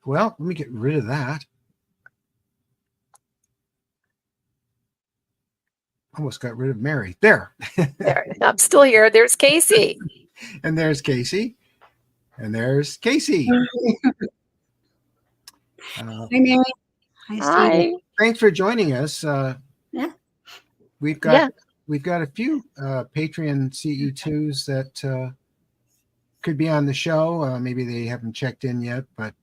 Well, let me get rid of that. Almost got rid of Mary. There. I'm still here. There's Casey. And there's Casey. And there's Casey. Hi, Mary. Hi. Steve. Thanks for joining us. Yeah. We've got a few Patreon CE2s that could be on the show. Maybe they haven't checked in yet, but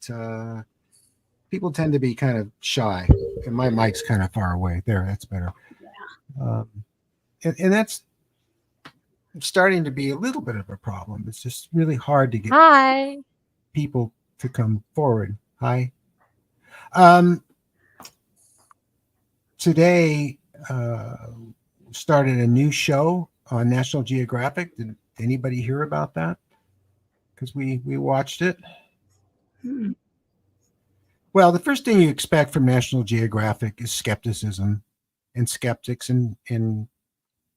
people tend to be kind of shy. And my mic's kind of far away. There, that's better. Yeah. And that's starting to be a little bit of a problem. It's just really hard to get people to come forward. Hi. Today started a new show on National Geographic. Did anybody hear about that? Because we watched it. Well, the first thing you expect from National Geographic is skepticism and skeptics, and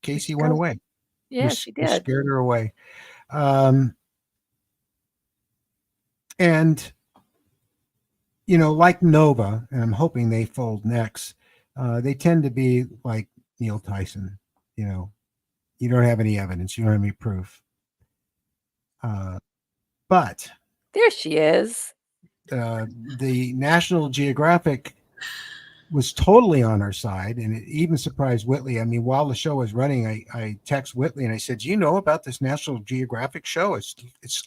Casey went away. Yeah, she did. Scared her away. And, you know, like Nova, and I'm hoping they fold next, they tend to be like Neil Tyson. You know, you don't have any evidence, you don't have any proof. But there she is. The National Geographic was totally on our side, and it even surprised Whitley. I mean, while the show was running, I text Whitley and I said, "Do you know about this National Geographic show? It's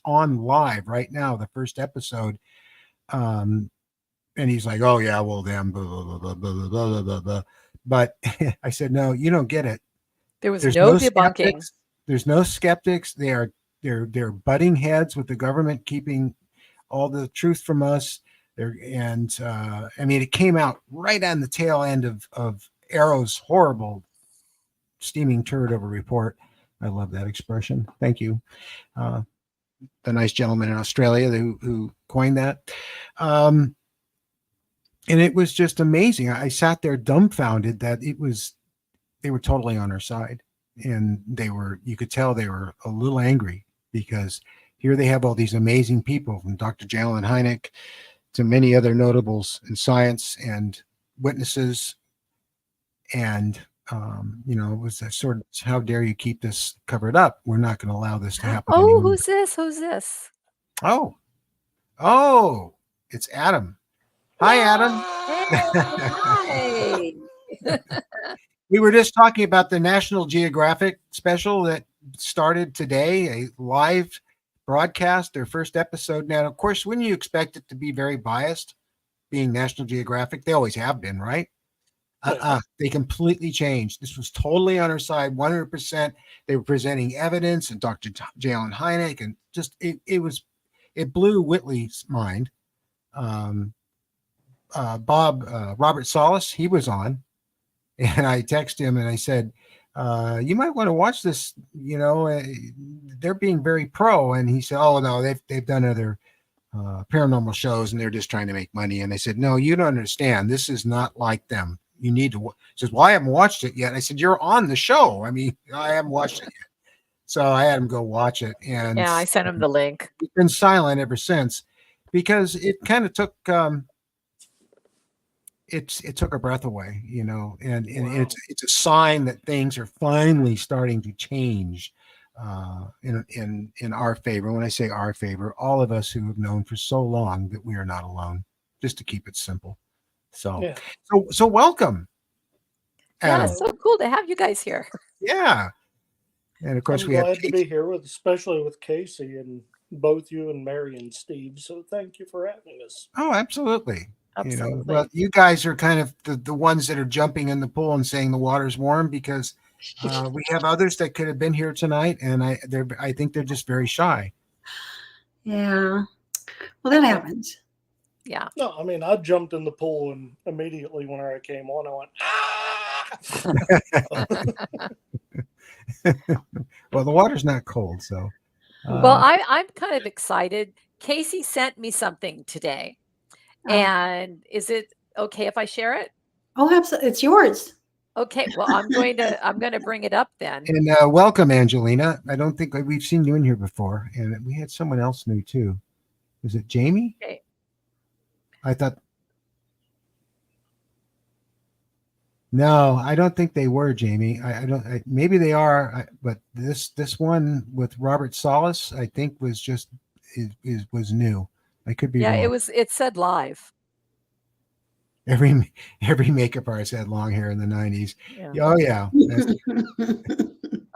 on live right now, the first episode." And he's like, "Oh yeah, well them blah blah blah blah blah blah blah blah." But I said, "No, you don't get it. There's no debunking. Skeptics. There's no skeptics. They're they're butting heads with the government, keeping all the truth from us. I mean, it came out right on the tail end of Arrow's horrible steaming turd of a report. I love that expression. Thank you, the nice gentleman in Australia who coined that. And it was just amazing. I sat there dumbfounded that they were totally on our side, and you could tell they were a little angry because here they have all these amazing people from Dr. Jalen Hynek to many other notables in science and witnesses. And, it was that sort of, how dare you keep this covered up? We're not going to allow this to happen Oh, anymore. who's this? Who's this? Oh, it's Adam. Hi, Adam. Hey, hi. We were just talking about the National Geographic special that started today, a live broadcast, their first episode. Now, of course, wouldn't you expect it to be very biased, being National Geographic? They always have been, right? They completely changed. This was totally on our side, 100%. They were presenting evidence, and Dr. Jalen Hynek, and just it blew Whitley's mind. Robert Solis, he was on, and I texted him and I said, you might want to watch this. They're being very pro. And he said, oh no, they've done other paranormal shows and they're just trying to make money. And I said, no, you don't understand. This is not like them. You need to. He says, well, I haven't watched it yet. I said, you're on the show. I mean, I haven't watched it yet. So I had him go watch it. And Yeah, I sent him the link. He's been silent ever since because it kind of took it took a breath away, and wow. It's a sign that things are finally starting to change in our favor. When I say our favor, all of us who have known for so long that we are not alone, just to keep it simple. So, yeah. so welcome. Adam. Yeah, it's so cool to have you guys here. Yeah. And of course, I'm glad to be here especially with Casey and both you and Mary and Steve. So thank you for having us. Oh, absolutely. Well, you guys are kind of the ones that are jumping in the pool and saying the water's warm because we have others that could have been here tonight, and I think they're just very shy. Yeah. Well, that happens. Yeah. No, I mean, I jumped in the pool and immediately when I came on, I went, well, the water's not cold, so. Well, I'm kind of excited. Casey sent me something today. And is it okay if I share it? Oh, absolutely. It's yours. Okay. Well, I'm going to bring it up then. And welcome, Angelina. I don't think we've seen you in here before. And we had someone else new too. Was it Jamie? Okay. I thought. No, I don't think they were, Jamie. I don't. Maybe they are, but this one with Robert Solis, I think was just was new. I could be wrong. It said live. Every makeup artist had long hair in the 90s. Yeah. Oh yeah.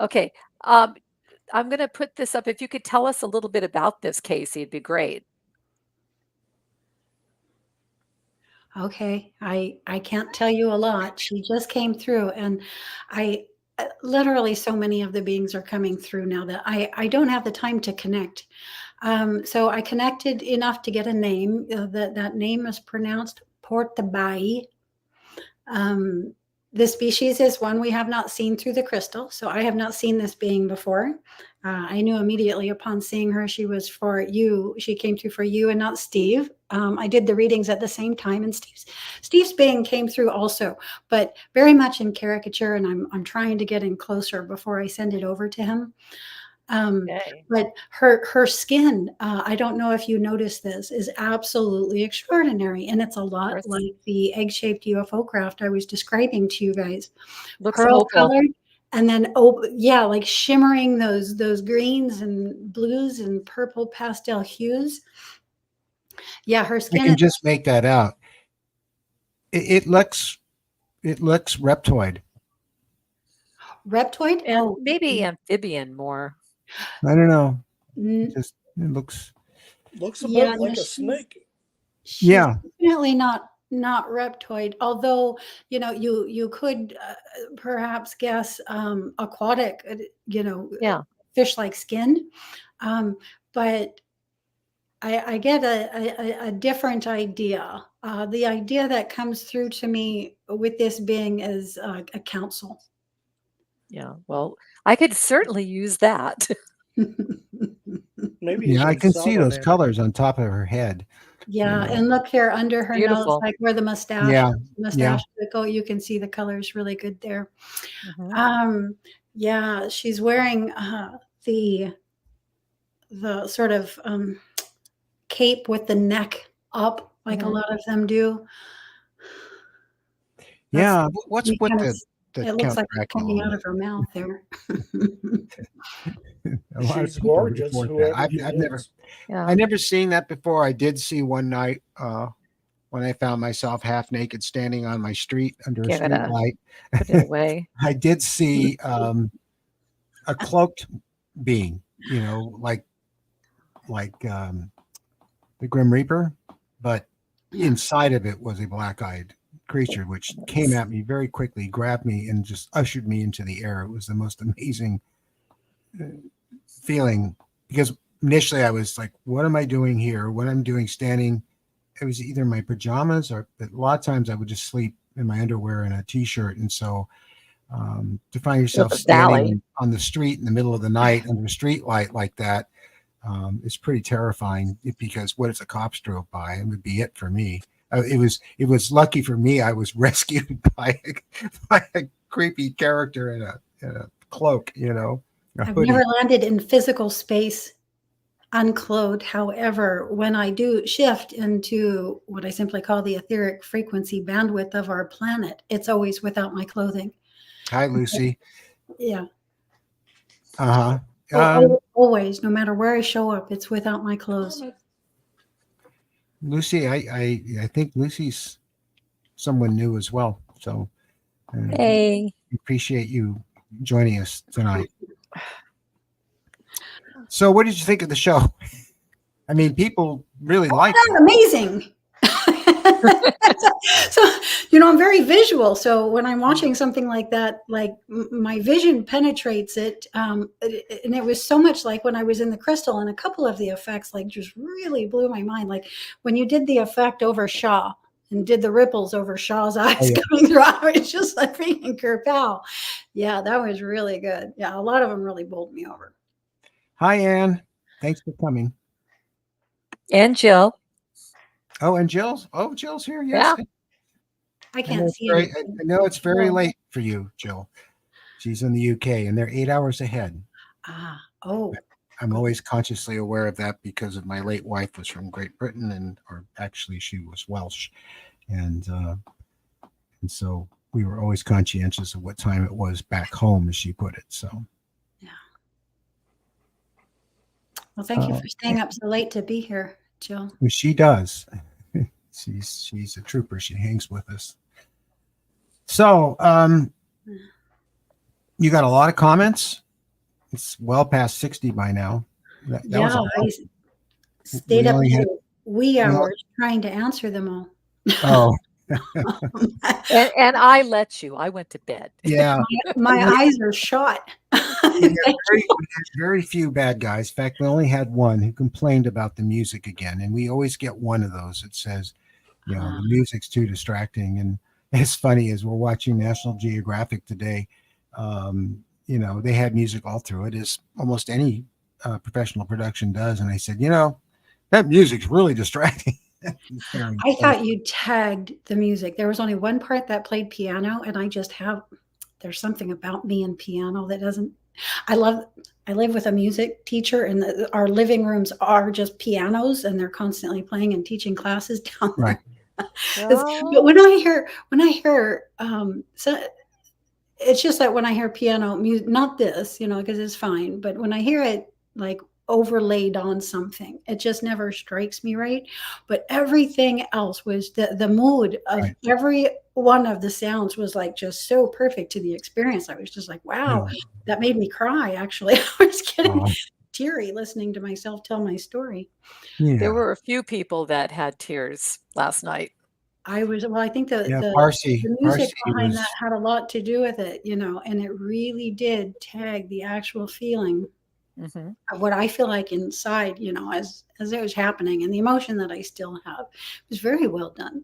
Okay. I'm going to put this up. If you could tell us a little bit about this, Casey, it'd be great. Okay. I can't tell you a lot. She just came through, and literally so many of the beings are coming through now that I don't have the time to connect. So I connected enough to get a name. That name is pronounced Portabai. The species is one we have not seen through the crystal. So I have not seen this being before. I knew immediately upon seeing her, she was for you. She came through for you and not Steve. I did the readings at the same time, and Steve's being came through also, but very much in caricature. And I'm trying to get in closer before I send it over to him. Okay. But her skin, I don't know if you noticed this, is absolutely extraordinary. And it's a lot like the egg-shaped UFO craft I was describing to you guys. Looks pearl colored, and then like shimmering those greens and blues and purple pastel hues. Yeah, her skin. I can just make that out. It looks reptoid. Reptoid? And maybe amphibian more. I don't know. It looks a bit like a snake. Yeah, definitely not reptoid. Although you could perhaps guess aquatic. Fish-like skin. But I get a different idea. The idea that comes through to me with this being is a council. Yeah. Well, I could certainly use that. Maybe you Yeah, I can see those consolidate. colors on top of her head. Yeah, Yeah. and look here under her nose, Beautiful. like where the mustache Yeah, would go, you can see the colors really good there. Mhm. Yeah, she's wearing the sort of cape with the neck up, like a Mhm. lot of them do. yeah. What's You with kind of, the it looks Count like it's Dracula coming on out of her mouth there. it? A lot of She's people gorgeous, report that. whoever she I've never is. Yeah. seen that before. I did see one night when I found myself half naked standing on my street under a Give it street a light. put it away. I did see a cloaked being, like the Grim Reaper, but Yeah. inside of it was a black-eyed creature, which came at me very quickly, grabbed me, and just ushered me into the air. It was the most amazing feeling, because initially I was like, what am I doing here? What I'm doing standing? It was either my pajamas, or a lot of times I would just sleep in my underwear and a t-shirt. And so to find yourself the standing valley. on the street in the middle of the night under a street light like that is pretty terrifying, because what if the cops drove by? It would be it for me. It was lucky for me I was rescued by a creepy character in a cloak, a I've hoodie. never landed in physical space unclothed. However, when I do shift into what I simply call the etheric frequency bandwidth of our planet, it's always without my clothing. Hi, Lucy. Yeah. Uh-huh. Always, no matter where I show up, it's without my clothes. Lucy, I think Lucy's someone new as well. So Hey. appreciate you joining us tonight. So what did you think of the show? I mean, people really liked it. Amazing. So, I'm very visual. So when I'm watching something like that, like my vision penetrates it. And it was so much like when I was in the crystal, and a couple of the effects like just really blew my mind. Like when you did the effect over Shaw and did the ripples over Shaw's eyes coming through, I was just like freaking kerpow. Yeah, that was really good. Yeah, a lot of them really bowled me over. Hi, Ann. Thanks for coming. And Jill. Oh, and Jill's. Oh, Jill's here. Yes. Yeah. I can't see I anything. know it's very late for you, Jill. She's in the UK, and they're 8 hours ahead. Oh. I'm always consciously aware of that because of my late wife was from Great Britain, or actually she was Welsh, and so we were always conscientious of what time it was back home, as she put it. So. Yeah. Well, thank you for staying up so late to be here, Jill. She does. She's a trooper. She hangs with us. So, you got a lot of comments. It's well past 60 by now. That was I stayed up only had- to wee hours trying to answer them all. Oh, And I let you. I went to bed. yeah. My eyes are shot. We had very few bad guys. In fact, we only had one who complained about the music again, and we always get one of those that says, the music's too distracting. And it's funny, as we're watching National Geographic today, they had music all through it, as almost any professional production does. And I said, that music's really distracting. I thought you tagged the music. There was only one part that played piano, and there's something about me and piano that doesn't. I live with a music teacher, and our living rooms are just pianos, and they're constantly playing and teaching classes down there. Right. But when I hear, so it's just that when I hear piano music, not this, because it's fine, but when I hear it like overlaid on something, it just never strikes me right. But everything else was the mood of every one of the sounds was like just so perfect to the experience. I was just like, wow, that made me cry. Actually, I was getting teary listening to myself tell my story. Yeah. There were a few people that had tears last night. I think the music behind that had a lot to do with it, and it really did tag the actual feeling. Mhm. what I feel like inside, as it was happening, and the emotion that I still have was very well done.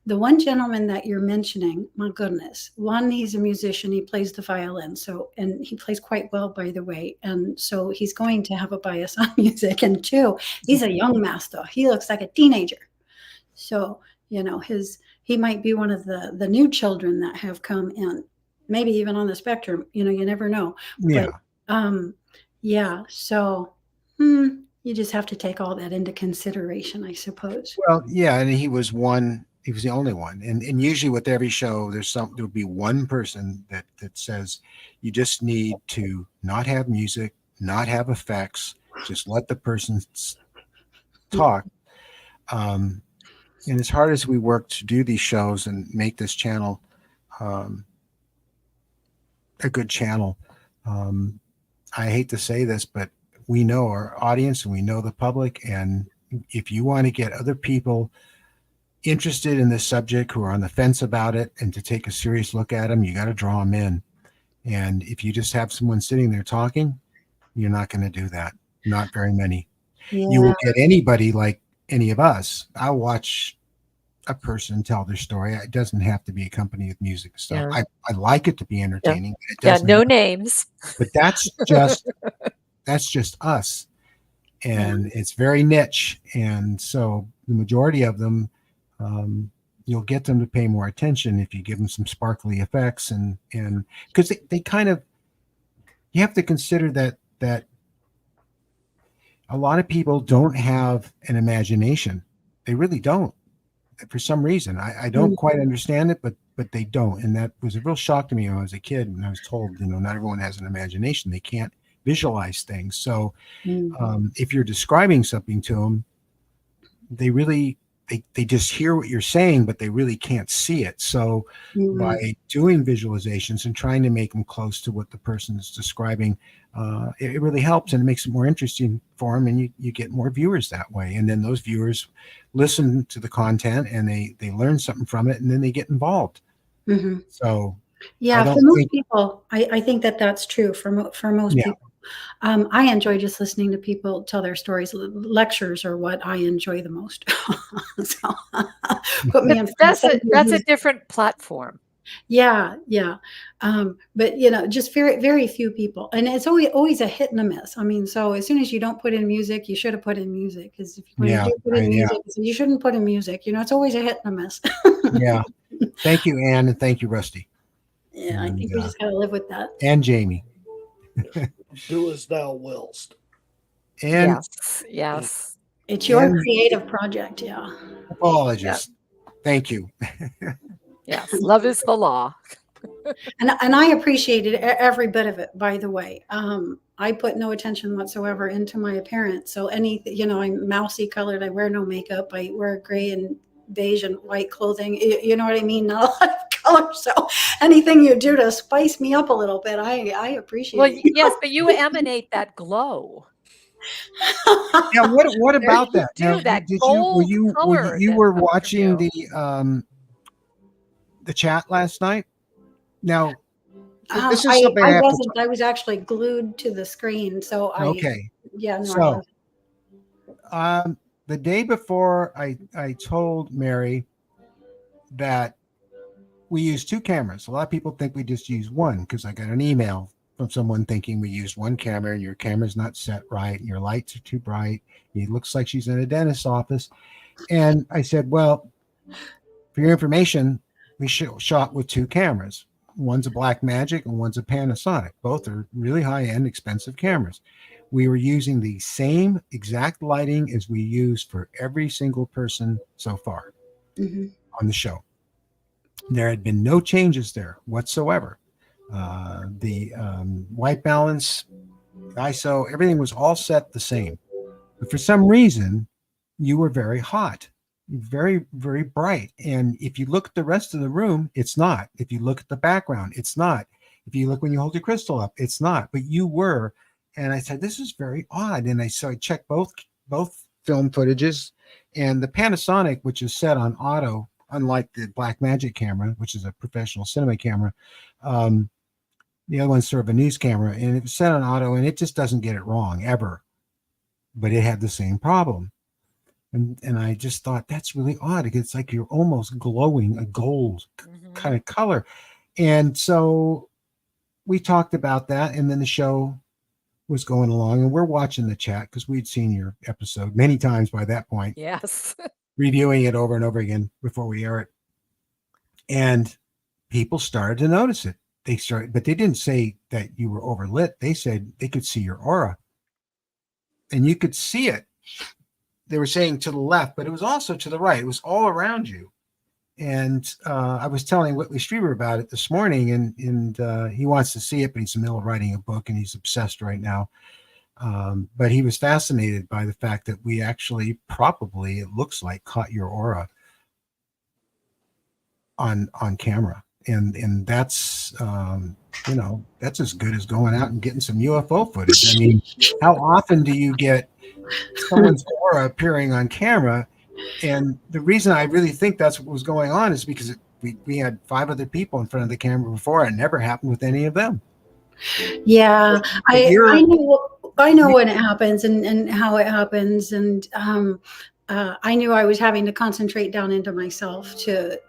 The one gentleman that you're mentioning, my goodness, one, he's a musician, he plays the violin, and he plays quite well, by the way, and so he's going to have a bias on music. And two, he's a young master. He looks like a teenager. So, he might be one of the new children that have come in, maybe even on the spectrum, you never know. Yeah. But yeah, so you just have to take all that into consideration, I suppose. Well, yeah, and he was the only one. And usually with every show, there'll be one person that says you just need to not have music, not have effects, just let the person talk. And as hard as we work to do these shows and make this channel a good channel, I hate to say this, but we know our audience and we know the public. And if you want to get other people interested in this subject who are on the fence about it and to take a serious look at them, you got to draw them in. And if you just have someone sitting there talking, you're not going to do that. Not very many. Yeah. You will get anybody like any of us. I'll watch a person tell their story. It doesn't have to be accompanied with music and stuff. Yeah. I like it to be entertaining. But it Yeah, doesn't no have- names. But that's just us. And it's very niche. And so the majority of them, you'll get them to pay more attention if you give them some sparkly effects and because they kind of, you have to consider that a lot of people don't have an imagination. They really don't, for some reason. I don't quite understand it, but they don't. And that was a real shock to me when I was a kid and I was told, not everyone has an imagination. They can't visualize things. So if you're describing something to them, they just hear what you're saying, but they really can't see it. So by doing visualizations and trying to make them close to what the person is describing, it really helps and it makes it more interesting for them. And you get more viewers that way. And then those viewers listen to the content and they learn something from it and then they get involved. So yeah, for most people, I think that's true for most people. I enjoy just listening to people tell their stories. Lectures are what I enjoy the most. So, put me in That's a different platform. Yeah. But just very, very few people, and it's always a hit and a miss. I mean, so as soon as you don't put in music, you should have put in music, because when you do put in music, you shouldn't put in music. It's always a hit and a miss. Yeah. Thank you, Ann, and thank you, Rusty. Yeah, I think we just gotta live with that. And Jamie. Do as thou willst. And yes. It's your creative project. Yeah. Apologist. Thank you. Yes. Love is the law. And I appreciated every bit of it, by the way. I put no attention whatsoever into my appearance. So I'm mousy colored. I wear no makeup. I wear gray and beige and white clothing. You know what I mean? Not a lot of color. So anything you do to spice me up a little bit, I appreciate it. Yes, but you emanate that glow. Yeah, what about that? Now, that you were watching the chat last night? Now, this is something I wasn't. I was actually glued to the screen. So okay. Yeah. No, so, the day before, I told Mary that we use two cameras. A lot of people think we just use one because I got an email from someone thinking we used one camera and your camera's not set right and your lights are too bright. It looks like she's in a dentist's office. And I said, well, for your information, we shot with two cameras. One's a Blackmagic and one's a Panasonic. Both are really high-end, expensive cameras. We were using the same exact lighting as we used for every single person so far on the show. There had been no changes there whatsoever. The white balance, ISO, everything was all set the same. But for some reason, you were very hot, very, very bright. And if you look at the rest of the room, it's not. If you look at the background, it's not. If you look when you hold your crystal up, it's not. But you were. And I said, this is very odd. And I checked both film footages, and the Panasonic, which is set on auto, unlike the Blackmagic camera, which is a professional cinema camera, The other one's sort of a news camera, and it was set on auto, and it just doesn't get it wrong ever. But it had the same problem. And I just thought that's really odd. It's like you're almost glowing a gold kind of color. And so we talked about that, and then the show was going along, and we're watching the chat because we'd seen your episode many times by that point. Yes. Reviewing it over and over again before we air it. And people started to notice it. But they didn't say that you were overlit. They said they could see your aura. And you could see it. They were saying to the left, but it was also to the right. It was all around you. And I was telling Whitley Strieber about it this morning, and he wants to see it, but he's in the middle of writing a book, and he's obsessed right now. But he was fascinated by the fact that we actually probably, it looks like, caught your aura on camera. And that's, that's as good as going out and getting some UFO footage. I mean, how often do you get someone's aura appearing on camera? And the reason I really think that's what was going on is because we had 5 other people in front of the camera before. It never happened with any of them. Yeah, I know when it happens and how it happens. And I knew I was having to concentrate down into myself to,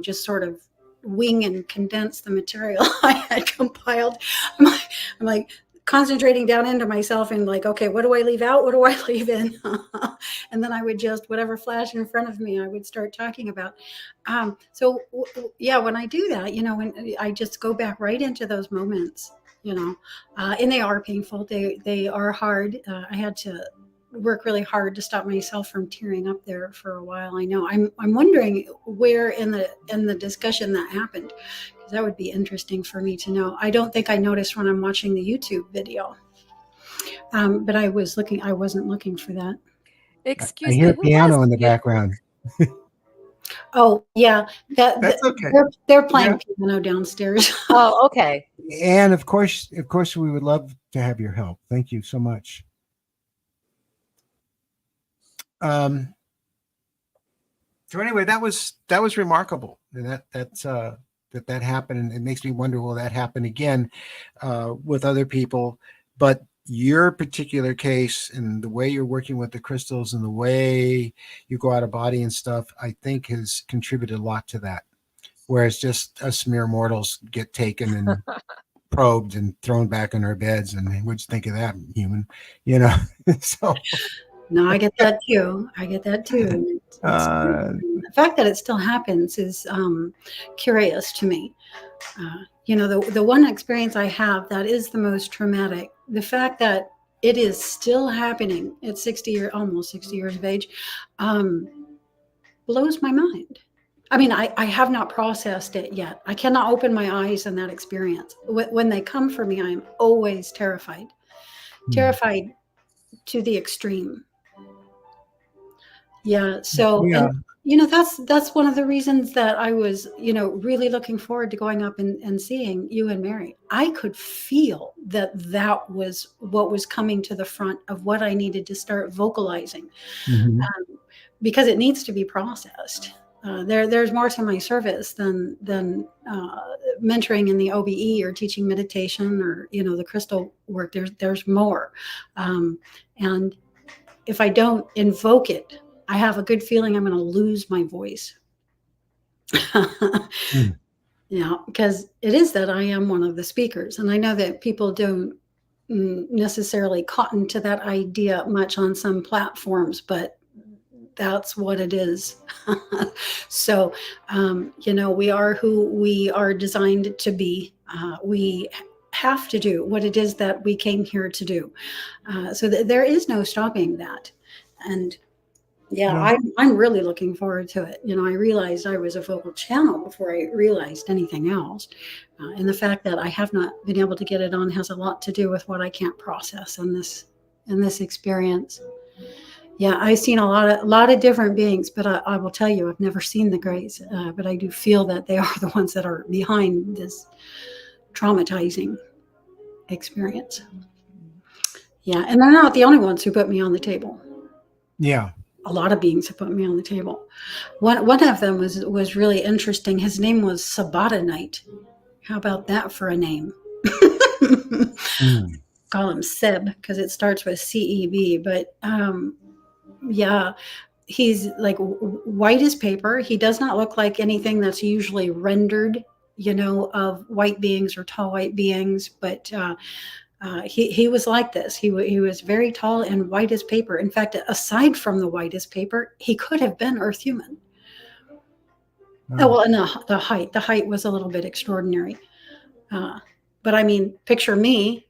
just sort of wing and condense the material I had compiled. I'm like concentrating down into myself and like, okay, what do I leave out? What do I leave in? And then I would just, whatever flashed in front of me, I would start talking about. When I do that, when I just go back right into those moments, and they are painful. They are hard. I had to work really hard to stop myself from tearing up there for a while. I know. I'm wondering where in the discussion that happened, because that would be interesting for me to know. I don't think I noticed when I'm watching the YouTube video, but I wasn't looking for that. Excuse me. I hear piano in the you? Background. Oh yeah, that's okay. They're playing piano downstairs. Oh, okay. And of course, we would love to have your help. Thank you so much. So anyway, that was remarkable. That happened, and it makes me wonder, will that happen again with other people? But your particular case and the way you're working with the crystals and the way you go out of body and stuff, I think has contributed a lot to that. Whereas just us mere mortals get taken and probed and thrown back in our beds, and what'd you think of that, human? So. No, I get that too. The fact that it still happens is curious to me. The one experience I have that is the most traumatic, the fact that it is still happening at almost 60 years of age, blows my mind. I mean, I have not processed it yet. I cannot open my eyes in that experience. When they come for me, I'm always terrified to the extreme. Yeah. So, yeah. And, that's one of the reasons that I was, really looking forward to going up and seeing you and Mary. I could feel that was what was coming to the front of what I needed to start vocalizing, because it needs to be processed. There's more to my service than mentoring in the OBE or teaching meditation or, the crystal work. There's more. And if I don't invoke it, I have a good feeling I'm going to lose my voice. Because it is that I am one of the speakers. And I know that people don't necessarily cotton to that idea much on some platforms, but that's what it is. So, we are who we are designed to be. We have to do what it is that we came here to do. So there is no stopping that. And I'm really looking forward to it. I realized I was a vocal channel before I realized anything else. And the fact that I have not been able to get it on has a lot to do with what I can't process in this experience. Yeah, I've seen a lot of different beings, but I will tell you, I've never seen the Greys, but I do feel that they are the ones that are behind this traumatizing experience. Yeah, and they're not the only ones who put me on the table. Yeah. A lot of beings have put me on the table. One of them was really interesting. His name was Sabata Knight. How about that for a name? Mm. Call him Seb because it starts with CEB. But yeah, he's like white as paper. He does not look like anything that's usually rendered, of white beings or tall white beings. But he was like this. He was very tall and white as paper. In fact, aside from the white as paper, he could have been Earth human. Oh, well, and the height was a little bit extraordinary. But I mean, picture me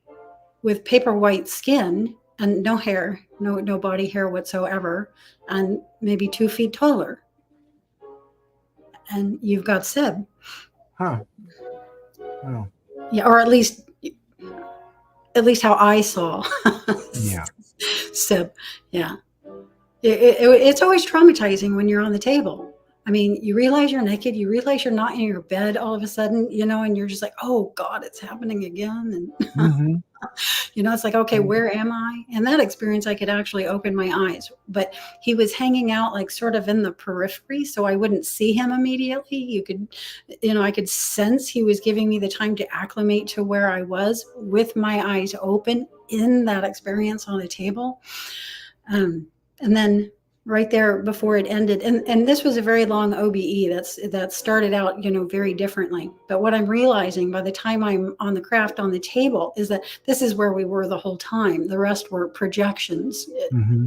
with paper white skin and no hair, no body hair whatsoever, and maybe 2 feet taller. And you've got Seb. Huh. Oh, Yeah, or at least how I saw yeah. Seb. Yeah. It's always traumatizing when you're on the table. I mean, you realize you're naked, you realize you're not in your bed all of a sudden, and you're just like, oh God, it's happening again. And Mm-hmm. it's like, okay, where am I? And that experience, I could actually open my eyes, but he was hanging out like sort of in the periphery, so I wouldn't see him immediately. You could, I could sense he was giving me the time to acclimate to where I was with my eyes open in that experience on a table. And then right there before it ended, and this was a very long OBE that started out, very differently. But what I'm realizing by the time I'm on the craft on the table is that this is where we were the whole time. The rest were projections, Mm-hmm.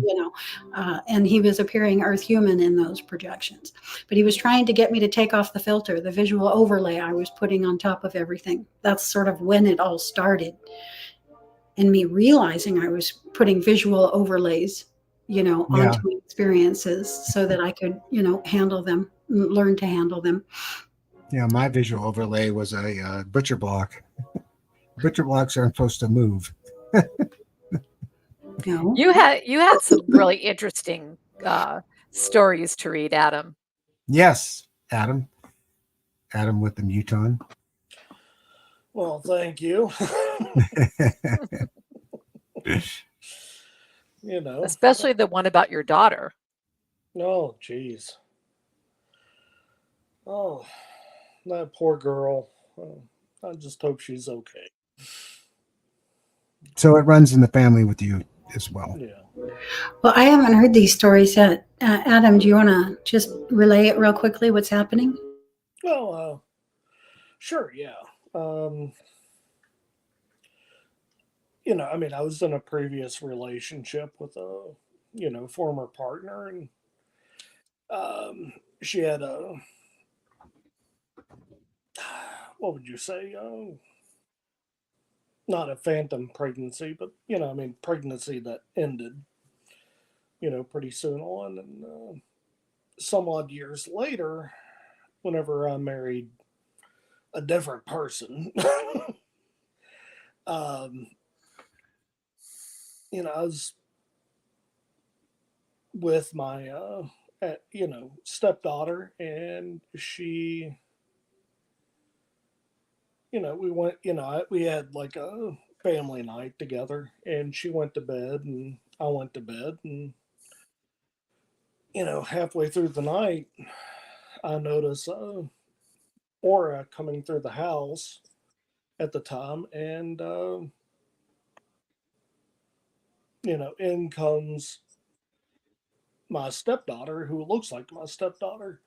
And he was appearing Earth human in those projections. But he was trying to get me to take off the filter, the visual overlay I was putting on top of everything. That's sort of when it all started. And me realizing I was putting visual overlays, onto my experiences so that I could, handle them, learn to handle them. Yeah, my visual overlay was a butcher block. Butcher blocks aren't supposed to move. No. You had some really interesting stories to read, Adam. Yes, Adam with the muton. Well, thank you. Especially the one about your daughter. Oh, geez. Oh, that poor girl. I just hope she's okay. So it runs in the family with you as well. Yeah. Well, I haven't heard these stories yet. Adam, do you want to just relay it real quickly? What's happening? Well, sure, yeah. I mean, I was in a previous relationship with a, former partner, and she had a, what would you say? Not a phantom pregnancy, but, pregnancy that ended, pretty soon on. And some odd years later, whenever I married a different person, I was with my, stepdaughter, and she, we went, we had like a family night together, and she went to bed and I went to bed, and, halfway through the night, I noticed aura coming through the house at the time, and, in comes my stepdaughter, who looks like my stepdaughter,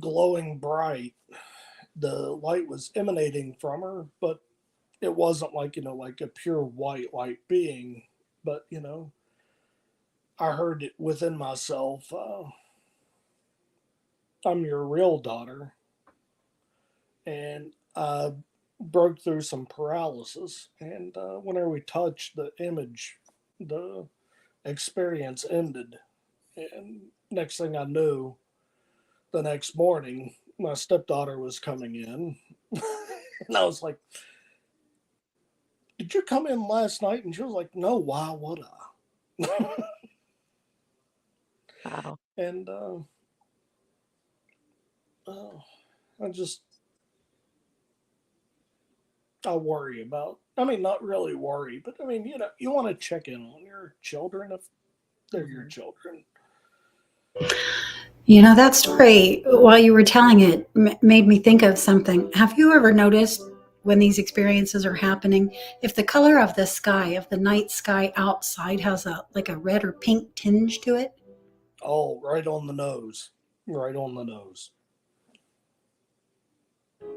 glowing bright. The light was emanating from her, but it wasn't like, like a pure white light being. But, I heard it within myself, I'm your real daughter. And I broke through some paralysis. And whenever we touched the image, the experience ended. And next thing I knew, the next morning, my stepdaughter was coming in. And I was like, did you come in last night? And she was like, no, why would I? Wow. And I worry about, not really worry, but you want to check in on your children if they're your children. That story, while you were telling it, made me think of something. Have you ever noticed when these experiences are happening, if the color of the sky, of the night sky outside has a like a red or pink tinge to it? Oh, right on the nose. Right on the nose.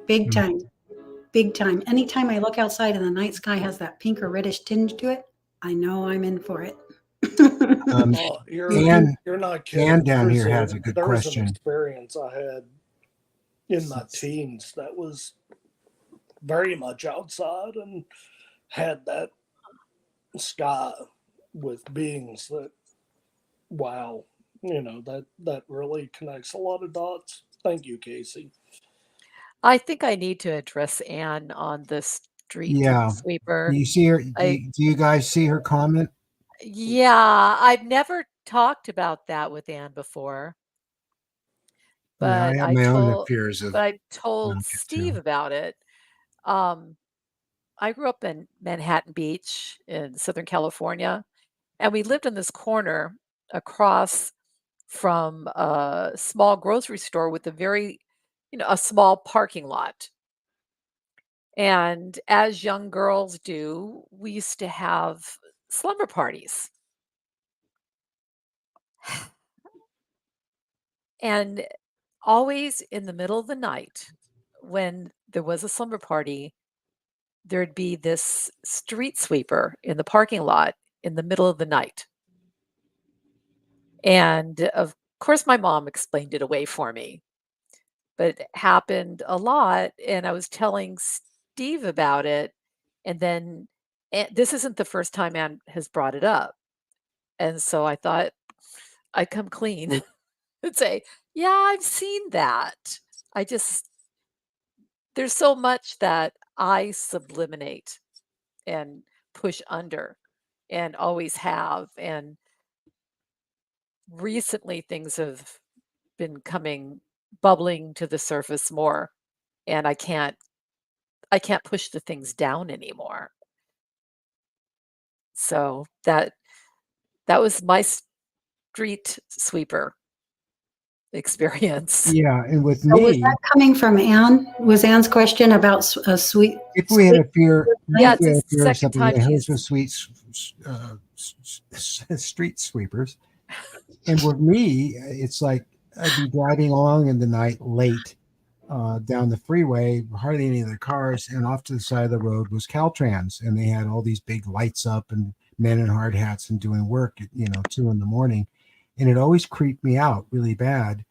Big time. Big time. Anytime I look outside and the night sky has that pink or reddish tinge to it, I know I'm in for it. Oh, Ann, you're not Ann kidding. down here has a good There was an question. experience I had in my teens that was very much outside and had that sky with beings that, wow, that really connects a lot of dots. Thank you, Casey. I think I need to address Anne on the street Yeah. Do sweeper. you see her? I Do you guys see her comment? Yeah, I've never talked about that with Anne before, Yeah, I but have I my own told fears of but I little told kids Steve too. about it. Um, I grew up in Manhattan Beach in Southern California, and we lived in this corner across from a small grocery store with a very, a small parking lot. And as young girls do, we used to have slumber parties. And always in the middle of the night, when there was a slumber party, there'd be this street sweeper in the parking lot in the middle of the night. And of course, my mom explained it away for me, but it happened a lot. And I was telling Steve about it. And then this isn't the first time Anne has brought it up. And so I thought I'd come clean and say, yeah, I've seen that. I just, there's so much that I subliminate and push under and always have. And recently things have been bubbling to the surface more. And I can't push the things down anymore. So that was my street sweeper experience. Yeah, and with So was me, that coming from Anne? Was Anne's question about a sweet? if we had a fear, Yeah, if it's we the had a fear of second something, time yeah, hers she's was street sweepers. And with me, it's like I'd be driving along in the night late down the freeway, hardly any other cars, and off to the side of the road was Caltrans, and they had all these big lights up and men in hard hats and doing work at 2 a.m, and it always creeped me out really bad.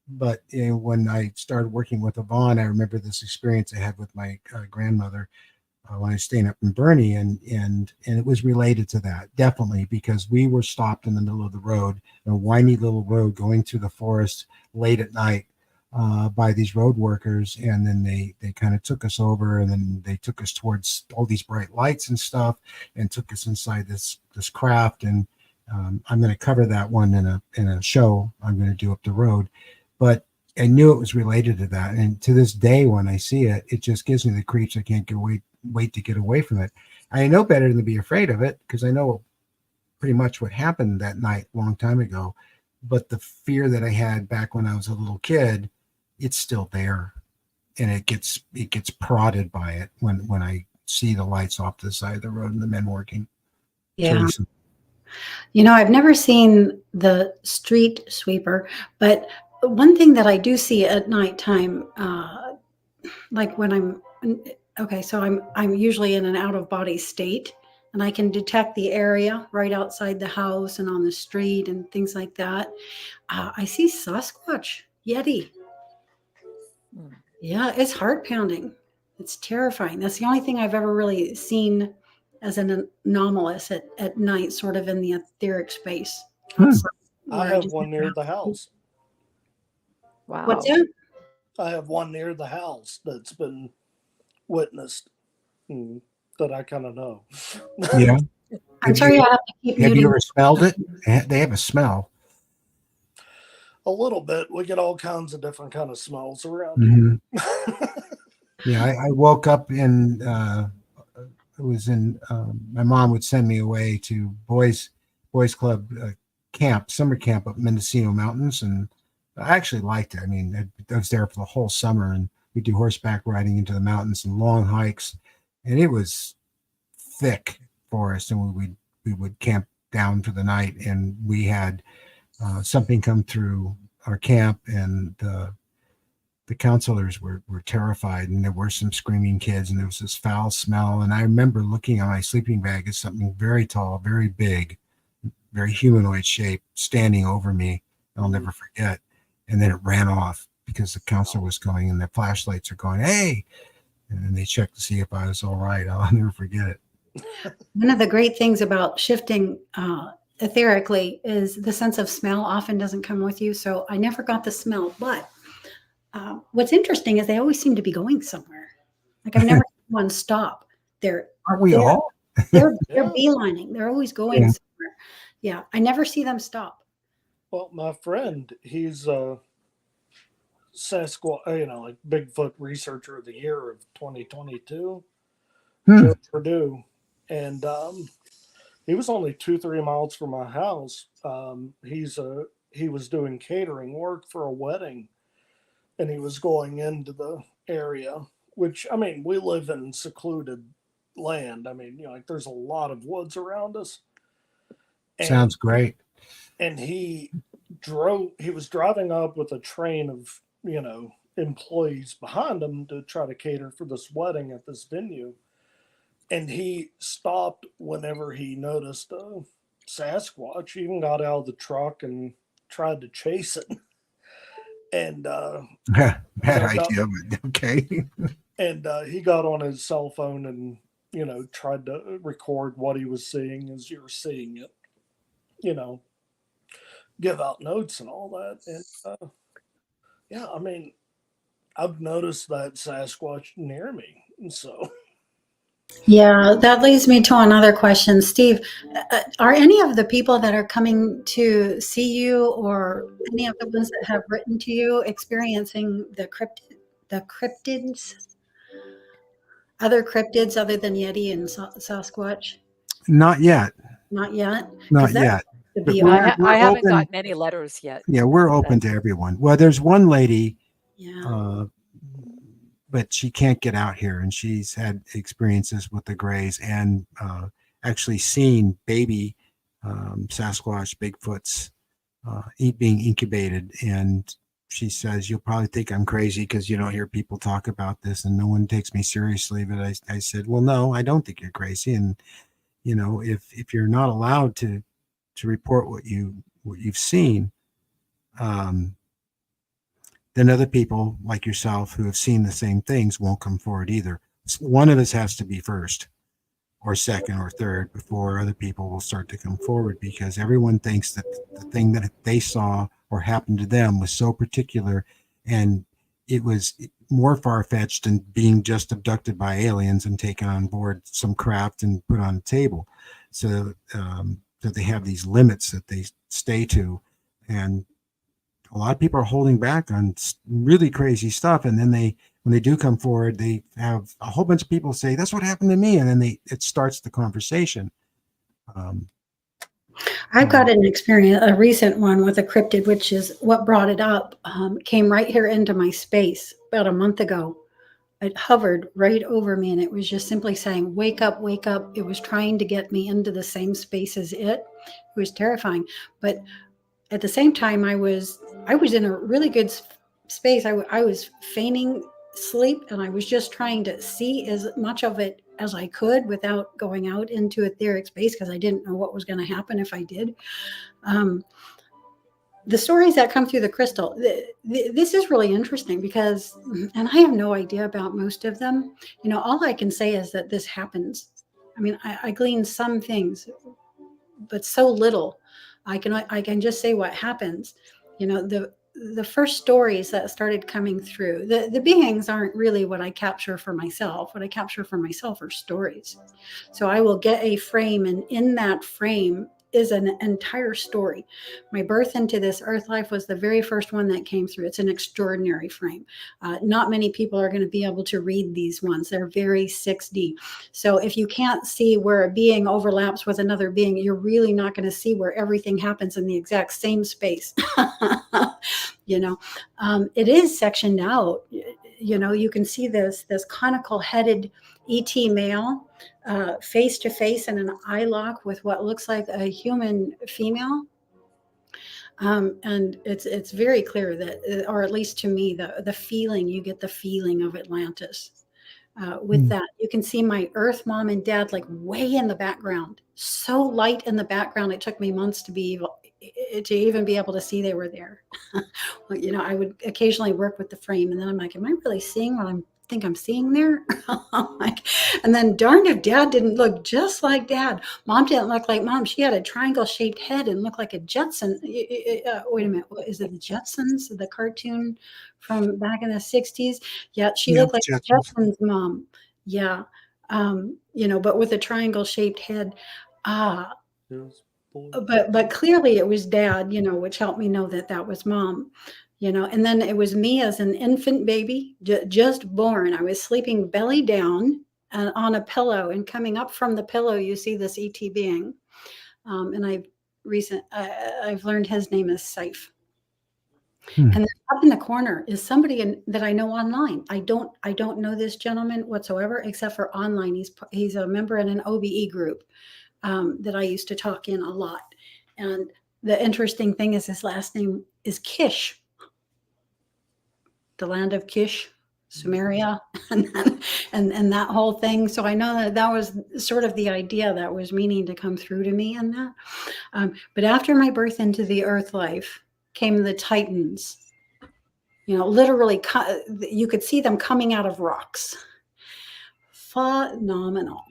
But when I started working with Yvonne, I remember this experience I had with my grandmother when I was staying up in Bernie, and it was related to that definitely because we were stopped in the middle of the road, a windy little road going through the forest late at night by these road workers, and then they kind of took us over, and then they took us towards all these bright lights and stuff, and took us inside this craft, and I'm going to cover that one in a show I'm going to do up the road, but I knew it was related to that, and to this day when I see it, it just gives me the creeps. I can't wait to get away from it. I know better than to be afraid of it because I know pretty much what happened that night a long time ago, but the fear that I had back when I was a little kid, it's still there, and it gets prodded by it when I see the lights off to the side of the road and the men working. Yeah. Teresa. I've never seen the street sweeper, but one thing that I do see at nighttime, like when I'm usually in an out of body state, and I can detect the area right outside the house and on the street and things like that. I see Sasquatch, Yeti. Mm. Yeah, it's heart pounding. It's terrifying. That's the only thing I've ever really seen as an anomalous at night, sort of in the etheric space. Outside, I where have just one near the house. What's Wow. that? I have one near the house that's been witnessed that I kind of know. Yeah. I'm sorry, I have to keep Have you muting. ever smelled it? They have a smell. A little bit. We get all kinds of different kind of smells around Mhm. here. Yeah, I woke up in it was in my mom would send me away to boys club camp, summer camp up Mendocino Mountains, and I actually liked it. I mean, I was there for the whole summer, and we do horseback riding into the mountains and long hikes, and it was thick forest, and we would camp down for the night, and we had something come through our camp, and the counselors were terrified, and there were some screaming kids, and there was this foul smell. And I remember looking at my sleeping bag as something very tall, very big, very humanoid shape standing over me. I'll never forget. And then it ran off because the counselor was going, and the flashlights are going, hey, and then they checked to see if I was all right. I'll never forget it. One of the great things about shifting etherically is the sense of smell often doesn't come with you. So I never got the smell, but what's interesting is they always seem to be going somewhere. Like I've never seen one stop. Aren't we all? They're beelining. They're always going somewhere. Yeah, I never see them stop. Well, my friend, he's a Sasquatch, like Bigfoot Researcher of the Year of 2022, Joe Purdue, and he was only 2-3 miles from my house. He was doing catering work for a wedding, and he was going into the area, which, I mean, we live in secluded land. I mean, like there's a lot of woods around us. And, sounds great. And he was driving up with a train of, employees behind him to try to cater for this wedding at this venue. And he stopped whenever he noticed a Sasquatch. He even got out of the truck and tried to chase it. And bad idea, but okay. And he got on his cell phone and tried to record what he was seeing as you're seeing it. Give out notes and all that. And yeah, I mean, I've noticed that Sasquatch near me, and so. Yeah, that leads me to another question, Steve. Are any of the people that are coming to see you, or any of the ones that have written to you, experiencing the cryptids, other cryptids other than Yeti and Sasquatch? Not yet. Not yet. Not yet. But I haven't gotten any letters yet. Yeah, we're open to everyone. Well, there's one lady, yeah. But she can't get out here, and she's had experiences with the Greys and actually seen baby Sasquatch Bigfoots being incubated. And she says, you'll probably think I'm crazy because you don't hear people talk about this and no one takes me seriously. But I said, well, no, I don't think you're crazy. And if you're not allowed to report what you've seen, then other people like yourself who have seen the same things won't come forward either. One of us has to be first or second or third before other people will start to come forward, because everyone thinks that the thing that they saw or happened to them was so particular, and it was more far-fetched than being just abducted by aliens and taken on board some craft and put on a table. So that they have these limits that they stay to, and a lot of people are holding back on really crazy stuff. And then when they do come forward, they have a whole bunch of people say, that's what happened to me. And then it starts the conversation. I've got an experience, a recent one with a cryptid, which is what brought it up, came right here into my space about a month ago. It hovered right over me, and it was just simply saying, wake up, wake up. It was trying to get me into the same space as it. It was terrifying. But at the same time, I was in a really good space. I was feigning sleep, and I was just trying to see as much of it as I could without going out into etheric space, because I didn't know what was going to happen if I did. The stories that come through the crystal, this is really interesting because, and I have no idea about most of them. All I can say is that this happens. I mean, I glean some things, but so little. I can just say what happens. The first stories that started coming through, the beings aren't really what I capture for myself. What I capture for myself are stories. So I will get a frame, and in that frame is an entire story. My birth into this earth life was the very first one that came through. It's an extraordinary frame. Not many people are going to be able to read these ones. They're very 6D. So if you can't see where a being overlaps with another being, you're really not going to see where everything happens in the exact same space. It is sectioned out. you can see this conical headed ET male face to face in an eye lock with what looks like a human female. And it's very clear that, or at least to me, the feeling, you get the feeling of Atlantis. With that, you can see my Earth mom and dad like way in the background, so light in the background. It took me months to even be able to see they were there. I would occasionally work with the frame, and then I'm like, am I really seeing what I think I'm seeing there? And then darned if dad didn't look just like dad. Mom didn't look like mom. She had a triangle shaped head and looked like a Jetson. Wait a minute, what is it, the Jetsons, the cartoon from back in the 60s? Yeah, she looked like Jetson's mom. Yeah. But with a triangle shaped head. But clearly it was dad, which helped me know that was mom, and then it was me as an infant baby, just born. I was sleeping belly down on a pillow, and coming up from the pillow, you see this ET being. And I've learned his name is Saif. And then up in the corner is somebody that I know online. I don't know this gentleman whatsoever, except for online. He's a member in an OBE group that I used to talk in a lot. And the interesting thing is his last name is Kish, the land of Kish, Sumeria, and that whole thing. So I know that was sort of the idea that was meaning to come through to me in that. But after my birth into the earth life came the Titans. Literally, you could see them coming out of rocks. Phenomenal.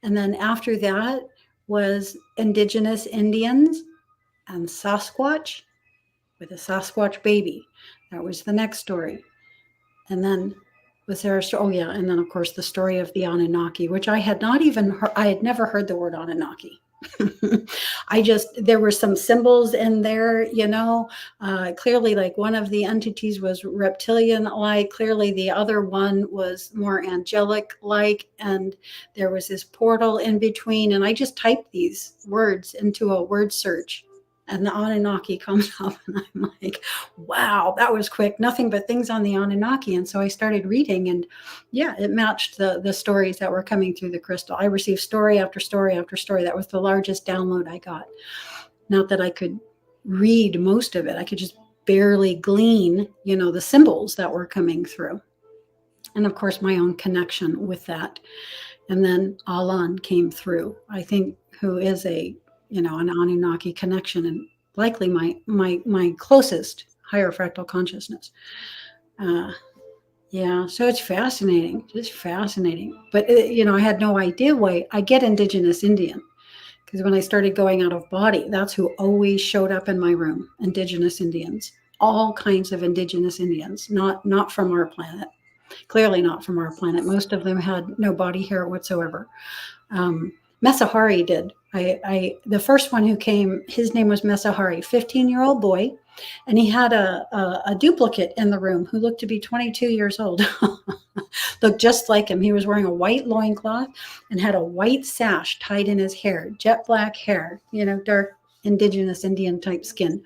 And then after that was indigenous Indians and Sasquatch with a Sasquatch baby. That was the next story. And then was there a story? Oh yeah, and then of course the story of the Anunnaki, which I had never heard the word Anunnaki. There were some symbols in there, clearly like one of the entities was reptilian like, clearly the other one was more angelic like, and there was this portal in between, and I just typed these words into a word search, and the Anunnaki comes up, and I'm like, wow, that was quick. Nothing but things on the Anunnaki. And so I started reading, and yeah, it matched the stories that were coming through the crystal. I received story after story after story. That was the largest download I got. Not that I could read most of it. I could just barely glean, the symbols that were coming through. And of course, my own connection with that. And then Alan came through, I think, who is an Anunnaki connection, and likely my closest higher fractal consciousness. Yeah, so it's fascinating, just fascinating. But I had no idea why I get indigenous Indian, because when I started going out of body, that's who always showed up in my room. Indigenous Indians, all kinds of indigenous Indians, not from our planet. Clearly not from our planet. Most of them had no body hair whatsoever. Mesahari did. The first one who came, his name was Mesahari, 15-year-old boy, and he had a duplicate in the room who looked to be 22 years old. Looked just like him. He was wearing a white loincloth and had a white sash tied in his hair, jet black hair, dark indigenous Indian type skin.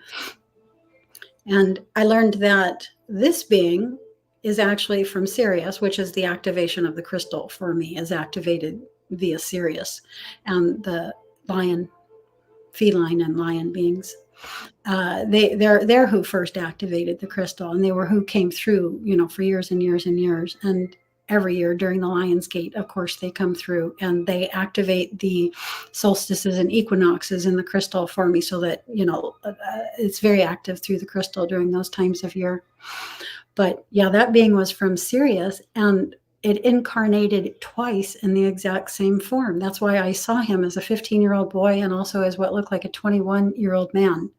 And I learned that this being is actually from Sirius, which is the activation of the crystal for me, is activated via Sirius, and the feline and lion beings. They're who first activated the crystal, and they were who came through, for years and years and years. And every year during the Lion's Gate, of course, they come through and they activate the solstices and equinoxes in the crystal for me, so that, it's very active through the crystal during those times of year. But yeah, that being was from Sirius, and it incarnated twice in the exact same form. That's why I saw him as a 15-year-old boy and also as what looked like a 21-year-old man.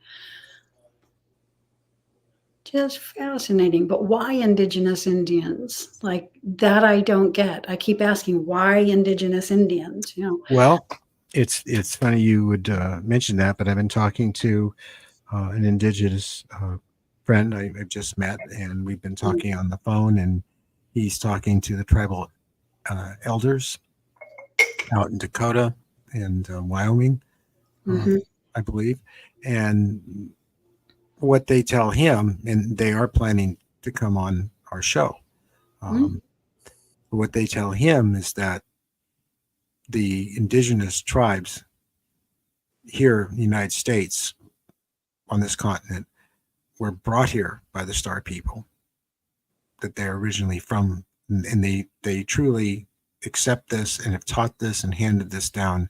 Just fascinating. But why indigenous Indians? Like that I don't get. I keep asking, why indigenous Indians? Well, it's funny you would mention that, but I've been talking to an indigenous friend I've just met, and we've been talking on the phone, and he's talking to the tribal elders out in Dakota and Wyoming, I believe. And what they tell him, and they are planning to come on our show, What they tell him is that the indigenous tribes here in the United States on this continent were brought here by the Star People, that they're originally from, and they truly accept this and have taught this and handed this down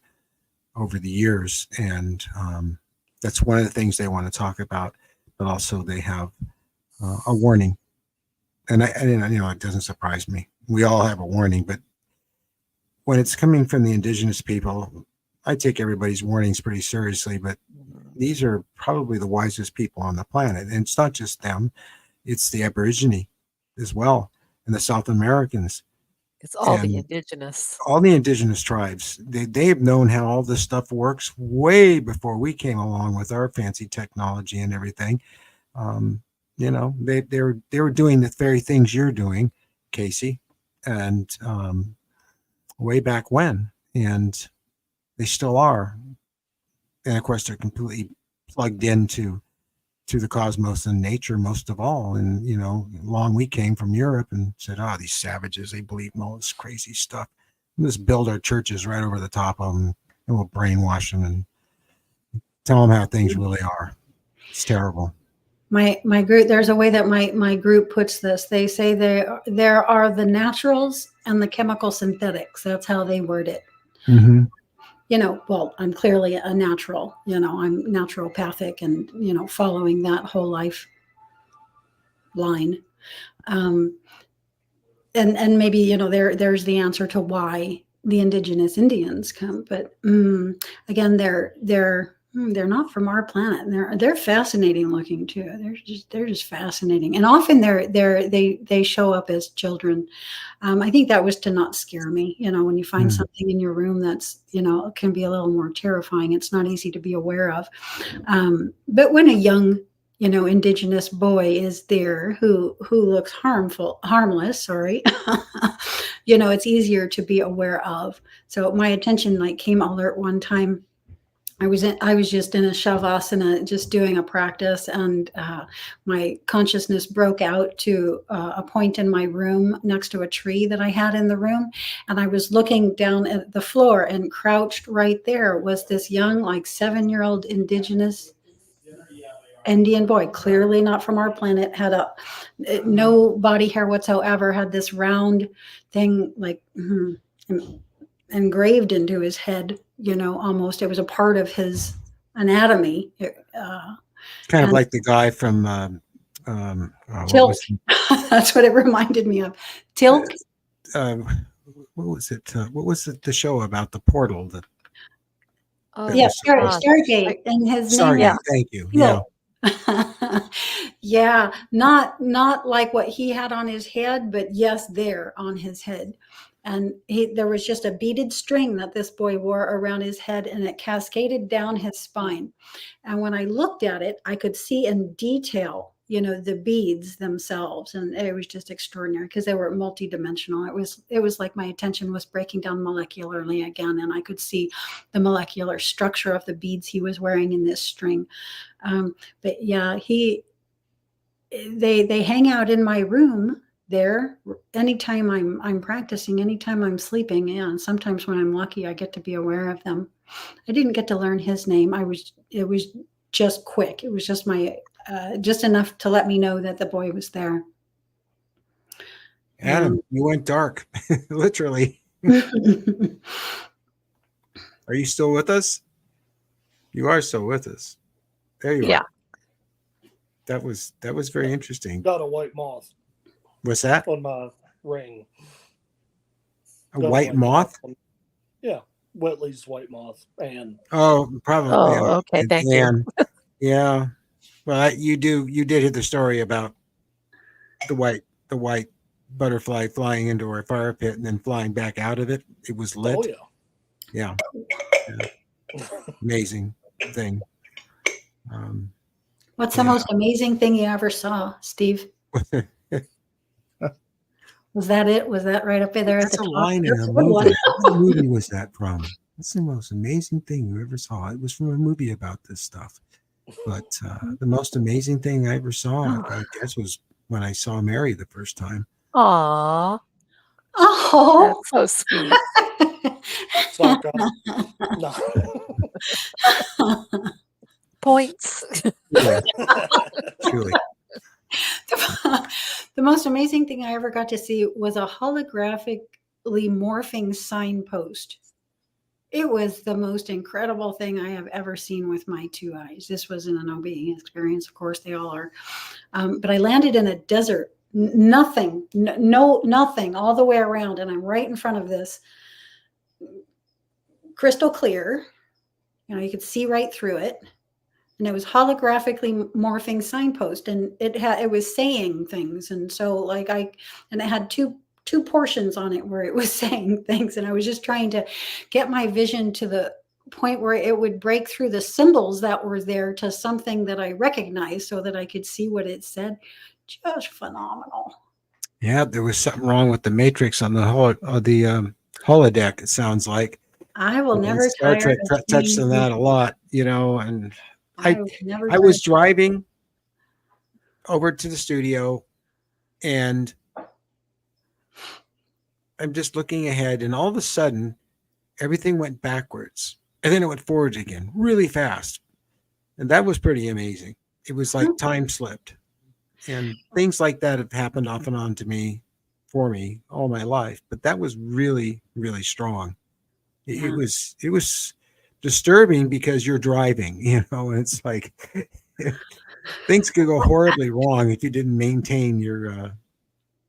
over the years. And that's one of the things they want to talk about, but also they have a warning. And it doesn't surprise me. We all have a warning, but when it's coming from the indigenous people, I take everybody's warnings pretty seriously, but these are probably the wisest people on the planet. And it's not just them, it's the Aborigine as well, and the South Americans. It's all the indigenous. All the indigenous tribes. They've known how all this stuff works way before we came along with our fancy technology and everything. They were doing the very things you're doing, Casey, and way back when, and they still are. And of course, they're completely plugged into the cosmos and nature most of all. And along we came from Europe and said, "Oh, these savages, they believe in all this crazy stuff. Let's build our churches right over the top of them, and we'll brainwash them and tell them how things really are." It's terrible. My group, there's a way that my group puts this. They say there are the naturals and the chemical synthetics. That's how they word it. Mm-hmm. Well, I'm clearly a natural, I'm naturopathic and, following that whole life line. And maybe, there's the answer to why the indigenous Indians come. But again, they're not from our planet. And they're fascinating looking too. They're just fascinating. And often they show up as children. I think that was to not scare me. When you find something in your room that's, can be a little more terrifying. It's not easy to be aware of. But when a young, indigenous boy is there who looks harmless, it's easier to be aware of. So my attention came alert one time. I was just in a shavasana, just doing a practice, and my consciousness broke out to a point in my room next to a tree that I had in the room. And I was looking down at the floor, and crouched right there was this young, 7-year-old indigenous Indian boy, clearly not from our planet, had no body hair whatsoever, had this round thing engraved into his head, almost. It was a part of his anatomy. Kind of like the guy from Tilt. That's what it reminded me of. Tilt. What was it? What was the show about the portal? Stargate. And his name. Yeah. Thank you. Yeah. Yeah, not like what he had on his head, but yes, there on his head. And there was just a beaded string that this boy wore around his head, and it cascaded down his spine. And when I looked at it, I could see in detail, the beads themselves. And it was just extraordinary because they were multidimensional. It was like my attention was breaking down molecularly again, and I could see the molecular structure of the beads he was wearing in this string. But yeah, they hang out in my room there anytime I'm practicing, anytime I'm sleeping. And sometimes when I'm lucky, I get to be aware of them. I didn't get to learn his name. It was just quick. It was just just enough to let me know that the boy was there. Adam, you went dark, literally. Are you still with us? You are still with us. There you are. That was very interesting. Got a white moth. What's that? On my ring. A white moth? Yeah. Whitley's white moth. And probably. Oh, okay. Thank you. Yeah. Well, you did hear the story about the white butterfly flying into our fire pit and then flying back out of it. It was lit. Oh yeah. Amazing thing. What's the most amazing thing you ever saw, Steve? Was that it? Was that right up there? That's a line in a movie. What movie was that from? That's the most amazing thing you ever saw. It was from a movie about this stuff. But the most amazing thing I ever saw, I guess, was when I saw Mary the first time. Aw, Oh. that's so sweet. Suck up. No. Points. Truly, truly. The most amazing thing I ever got to see was a holographically morphing signpost. It was the most incredible thing I have ever seen with my two eyes. This was an OB experience, of course, they all are. But I landed in a desert, nothing, nothing all the way around. And I'm right in front of this crystal clear. You know, you could see right through it. And it was holographically morphing signpost, and it was saying things. And so like it had two portions on it where it was saying things. And I was just trying to get my vision to the point where it would break through the symbols that were there to something that I recognized so that I could see what it said. Just phenomenal. Yeah, there was something wrong with the matrix on the holodeck. It sounds like I will And never Star tire Trek of touched seeing on that a visions. lot, you know. And I will never I tire. was driving over to the studio, and I'm just looking ahead, and all of a sudden, everything went backwards, and then it went forwards again, really fast, and that was pretty amazing. It was like time slipped, and things like that have happened off and on to me, for me, all my life. But that was really, really strong. Yeah. It was disturbing because you're driving, you know, and it's like things could go horribly wrong if you didn't maintain your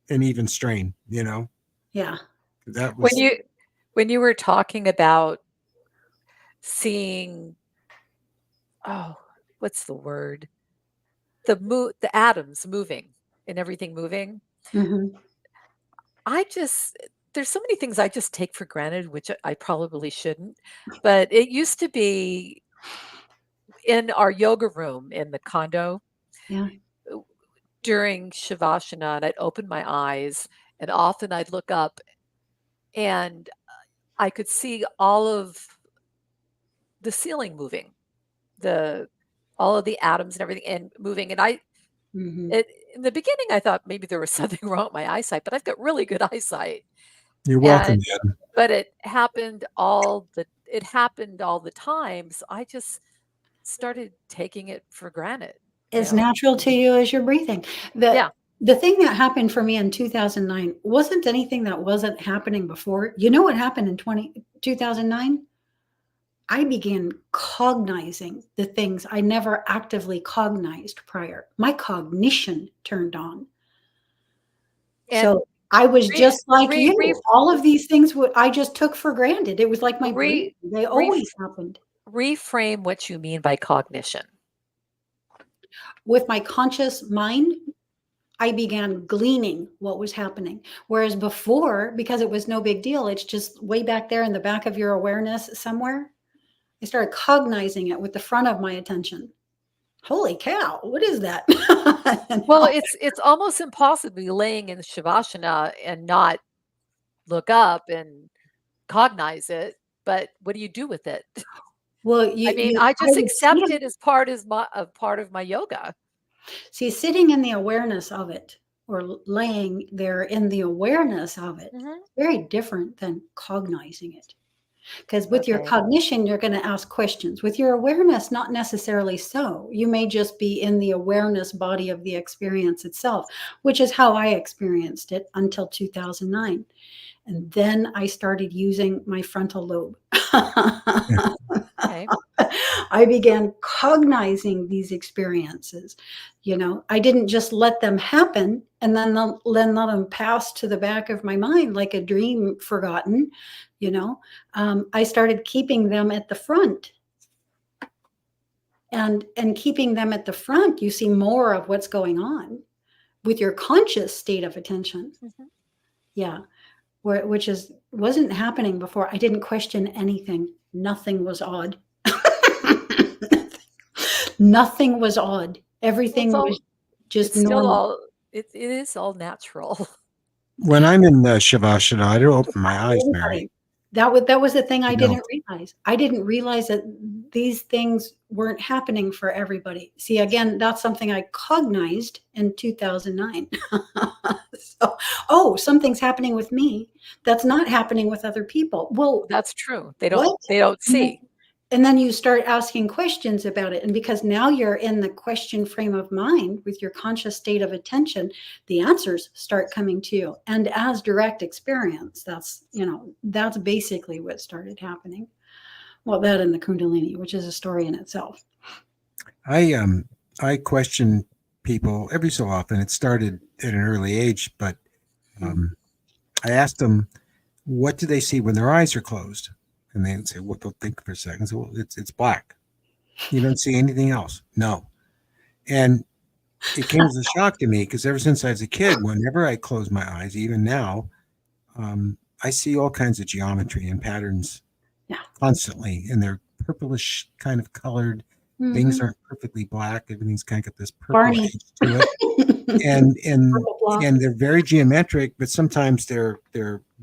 an even strain, you know. Yeah. That was When you were talking about seeing, oh, what's the word? The atoms moving and everything moving. Mhm. There's so many things I just take for granted, which I probably shouldn't. But it used to be in our yoga room in the condo Yeah. during Shavasana, and I'd open my eyes, and often I'd look up, and I could see all of the ceiling moving, all of the atoms and everything and moving. And Mhm. in the beginning, I thought maybe there was something wrong with my eyesight, but I've got really good eyesight. you're welcome, And Jen. but it happened all the time. So I just started taking it for granted, you As know? natural to you as your breathing. Yeah. The thing that happened for me in 2009 wasn't anything that wasn't happening before. You know what happened in 2009? I began cognizing the things I never actively cognized prior. My cognition turned on. And So I was re, just like re, re, you. All of these things I just took for granted. It was like my breathing. re, They re, always happened. reframe what you mean by cognition. With my conscious mind, I began gleaning what was happening. Whereas before, because it was no big deal, it's just way back there in the back of your awareness somewhere. I started cognizing it with the front of my attention. Holy cow, what is that? Well, it's almost impossible to be laying in Shavasana and not look up and cognize it. But what do you do with it? Well, I mean, I just accept it as part of my yoga. see, sitting in the awareness of it or laying there in the awareness of it, Mhm. very different than cognizing it. Because with your Okay. cognition, you're going to ask questions. With your awareness, not necessarily so. You may just be in the awareness body of the experience itself, which is how I experienced it until 2009. And then I started using my frontal lobe. Okay. I began cognizing these experiences. You know, I didn't just let them happen and then let them pass to the back of my mind like a dream forgotten. You know, I started keeping them at the front. And keeping them at the front, you see more of what's going on with your conscious state of attention. Mhm. Yeah, which wasn't happening before. I didn't question anything. Nothing was odd. Nothing was odd. Well, Everything was just it's still normal. it is all natural. When I'm in Shavasana, I don't open my eyes, Mary. Everybody. That was the thing I You didn't don't. realize. I didn't realize that these things weren't happening for everybody. See, again, that's something I cognized in 2009. So, oh, something's happening with me that's not happening with other people. Well, That's true. They what? don't see. And then you start asking questions about it. And because now you're in the question frame of mind with your conscious state of attention, the answers start coming to you. And as direct experience, that's, that's basically what started happening. Well, that and the Kundalini, which is a story in itself. I question people every so often. It started at an early age, but I asked them, what do they see when their eyes are closed? And they would say, well, they'll think for a second. So, well, it's black. You don't see anything else? No. And it came as a shock to me because ever since I was a kid, whenever I close my eyes, even now, I see all kinds of geometry and patterns constantly, and they're purplish kind of colored. Mm-hmm. Things aren't perfectly black. Everything's kind of got this purple edge to it, and they're very geometric, but sometimes they're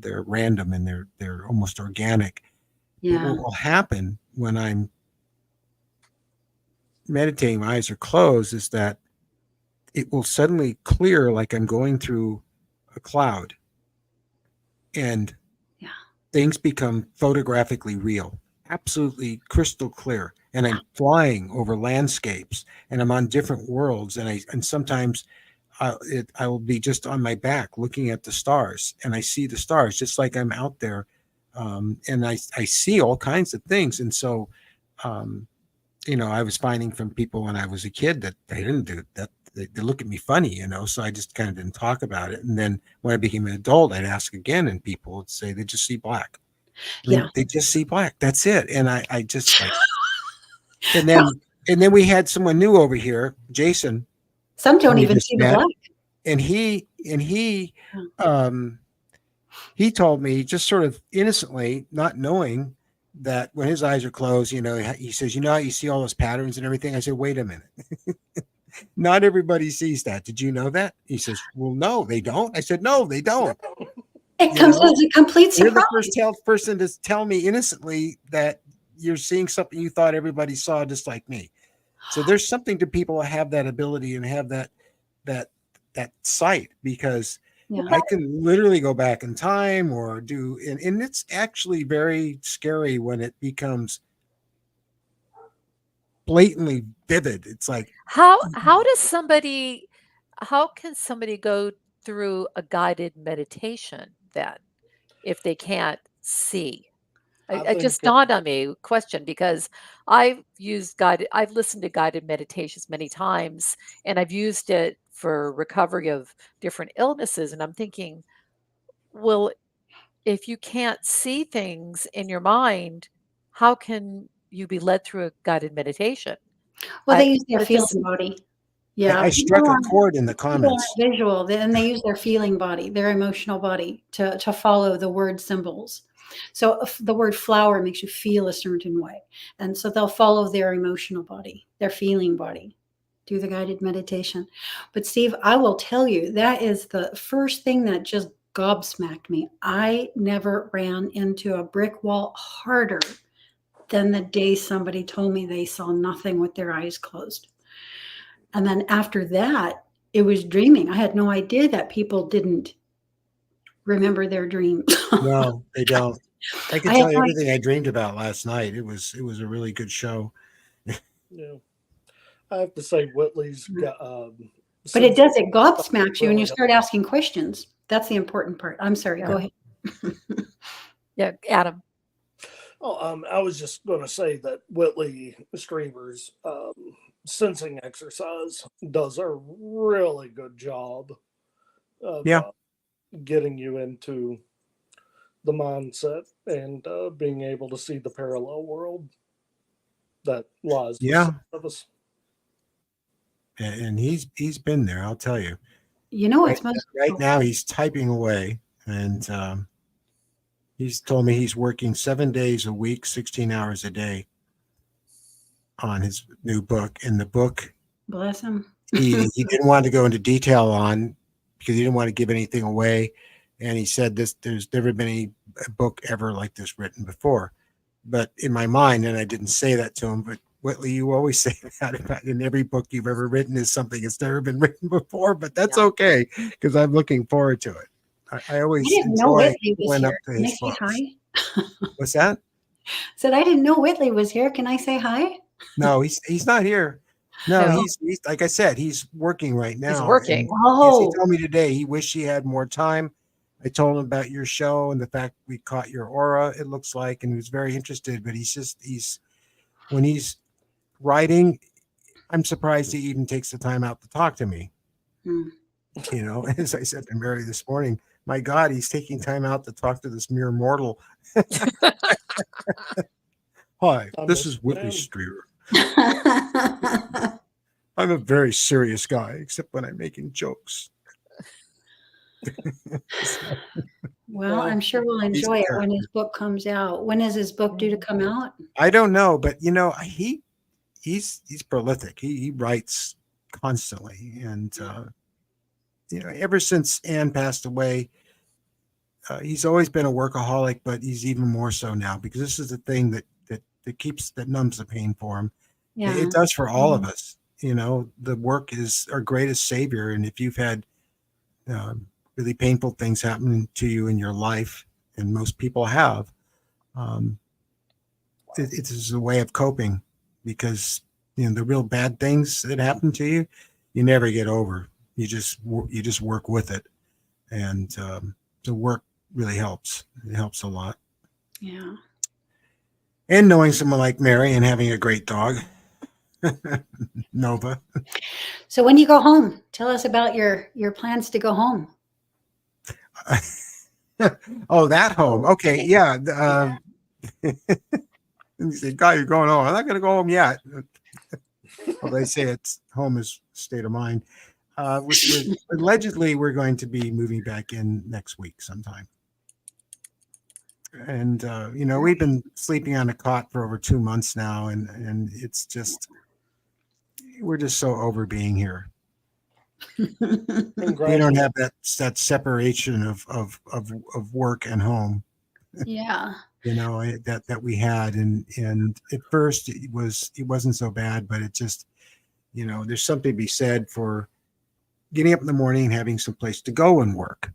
random and they're almost organic. Yeah. What will happen when I'm meditating, my eyes are closed, is that it will suddenly clear like I'm going through a cloud, and things become photographically real, absolutely crystal clear. And I'm flying over landscapes, and I'm on different worlds, and sometimes I will be just on my back looking at the stars, and I see the stars just like I'm out there, and I see all kinds of things. And so, I was finding from people when I was a kid that they didn't do that. They look at me funny, so I just kind of didn't talk about it. And then when I became an adult, I'd ask again, and people would say they just see black. They just see black. That's it. And I just like, and then we had someone new over here, Jason. Some don't even see the black. And he told me just sort of innocently, not knowing that when his eyes are closed, he says, you see all those patterns and everything. I said, wait a minute. Not everybody sees that. Did you know that? He says, well, no, they don't. I said, no, they don't. It comes as a complete surprise. You're the first person to tell me innocently that you're seeing something you thought everybody saw just like me. So there's something to people who have that ability and have that sight, because I can literally go back in time or do, and it's actually very scary when it becomes blatantly vivid. It's like, how can somebody go through a guided meditation then if they can't see? It just dawned on me, question, because I've listened to guided meditations many times, and I've used it for recovery of different illnesses. And I'm thinking, well, if you can't see things in your mind, how can you be led through a guided meditation? Well, they use their feeling body. Yeah, I struck a chord in the comments. Visual, and they use their feeling body, their emotional body, to follow the word symbols. So the word flower makes you feel a certain way, and so they'll follow their emotional body, their feeling body, do the guided meditation. But Steve, I will tell you, that is the first thing that just gobsmacked me. I never ran into a brick wall harder than the day somebody told me they saw nothing with their eyes closed. And then after that, it was dreaming. I had no idea that people didn't remember their dreams. No, they don't. I can tell you everything I dreamed about last night. It was a really good show. Yeah, I have to say Whitley's got. But it gobsmacks you, and you start asking questions. That's the important part. I'm sorry. Go ahead. Yeah, Adam. Oh, I was just going to say that Whitley Streamer's sensing exercise does a really good job of getting you into the mindset and being able to see the parallel world that lies beside of us. And he's been there, I'll tell you. It's right now he's typing away, and he's told me he's working 7 days a week, 16 hours a day on his new book. And the book, bless him, he didn't want to go into detail on because he didn't want to give anything away. And he said there's never been a book ever like this written before. but in my mind, and I didn't say that to him, but Whitley, you always say that about in every book you've ever written is something that's never been written before, but that's Yeah. okay because I'm looking forward to it. I I always didn't know enjoy Whitley was going up here. to Can I his say books. hi? What's that? Said I didn't know Whitley was here. Can I say hi? No, he's not here. No, No. he's like I said, he's working right He's now. working. And yes, he Oh, told me today he wished he had more time. I told him about your show and the fact we caught your aura, it looks like, and he was very interested, but he's when he's writing, I'm surprised he even takes the time out to talk to me. Hmm. You know, as I said to Mary this morning, my God, he's taking time out to talk to this mere mortal. Hi, I this miss is Whitley him. Streeter. I'm a very serious guy, except when I'm making jokes. So, Well, I'm sure we'll he's enjoy a it when character. his book comes out. When is his book due to come out? I don't know, but you know, he's prolific. He writes constantly, and you know, ever since Anne passed away, he's always been a workaholic, but he's even more so now because this is the thing that numbs the pain for him. Yeah. It does for all of us. You know, the work is our greatest savior, and if you've had really painful things happen to you in your life, and most people have, um, it is a way of coping because you know the real bad things that happen to you, you never get over. You just work with it, and the work really helps. It helps a lot. Yeah. And knowing someone like Mary and having a great dog, Nova. So when you go home, tell us about your plans to go home. Oh, that home. Okay, yeah. And you say, "God, you're going home." I'm not going to go home yet. Well, they say it's home is state of mind. Allegedly, we're going to be moving back in next week sometime. And you know, we've been sleeping on a cot for over 2 months now, and it's just we're just so over being here. We don't have that separation of work and home. Yeah. You know that we had, and at first it wasn't so bad, but it just you know there's something to be said for getting up in the morning and having some place to go and work,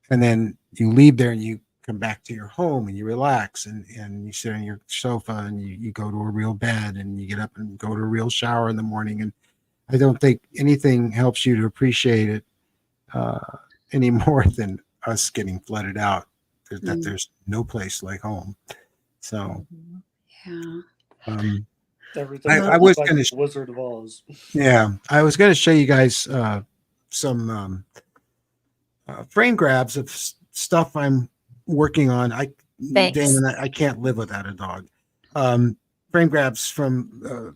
and then you leave there and you come back to your home and you relax and you sit on your sofa and you go to a real bed and you get up and go to a real shower in the morning. And I don't think anything helps you to appreciate it uh, any more than us getting flooded out. That there's no place like home. So Yeah. Everything I was like going the to, Wizard of Oz. yeah, I was going to show you guys some frame grabs of stuff I'm working on. Dan Thanks. and I can't live without a dog. Frame grabs from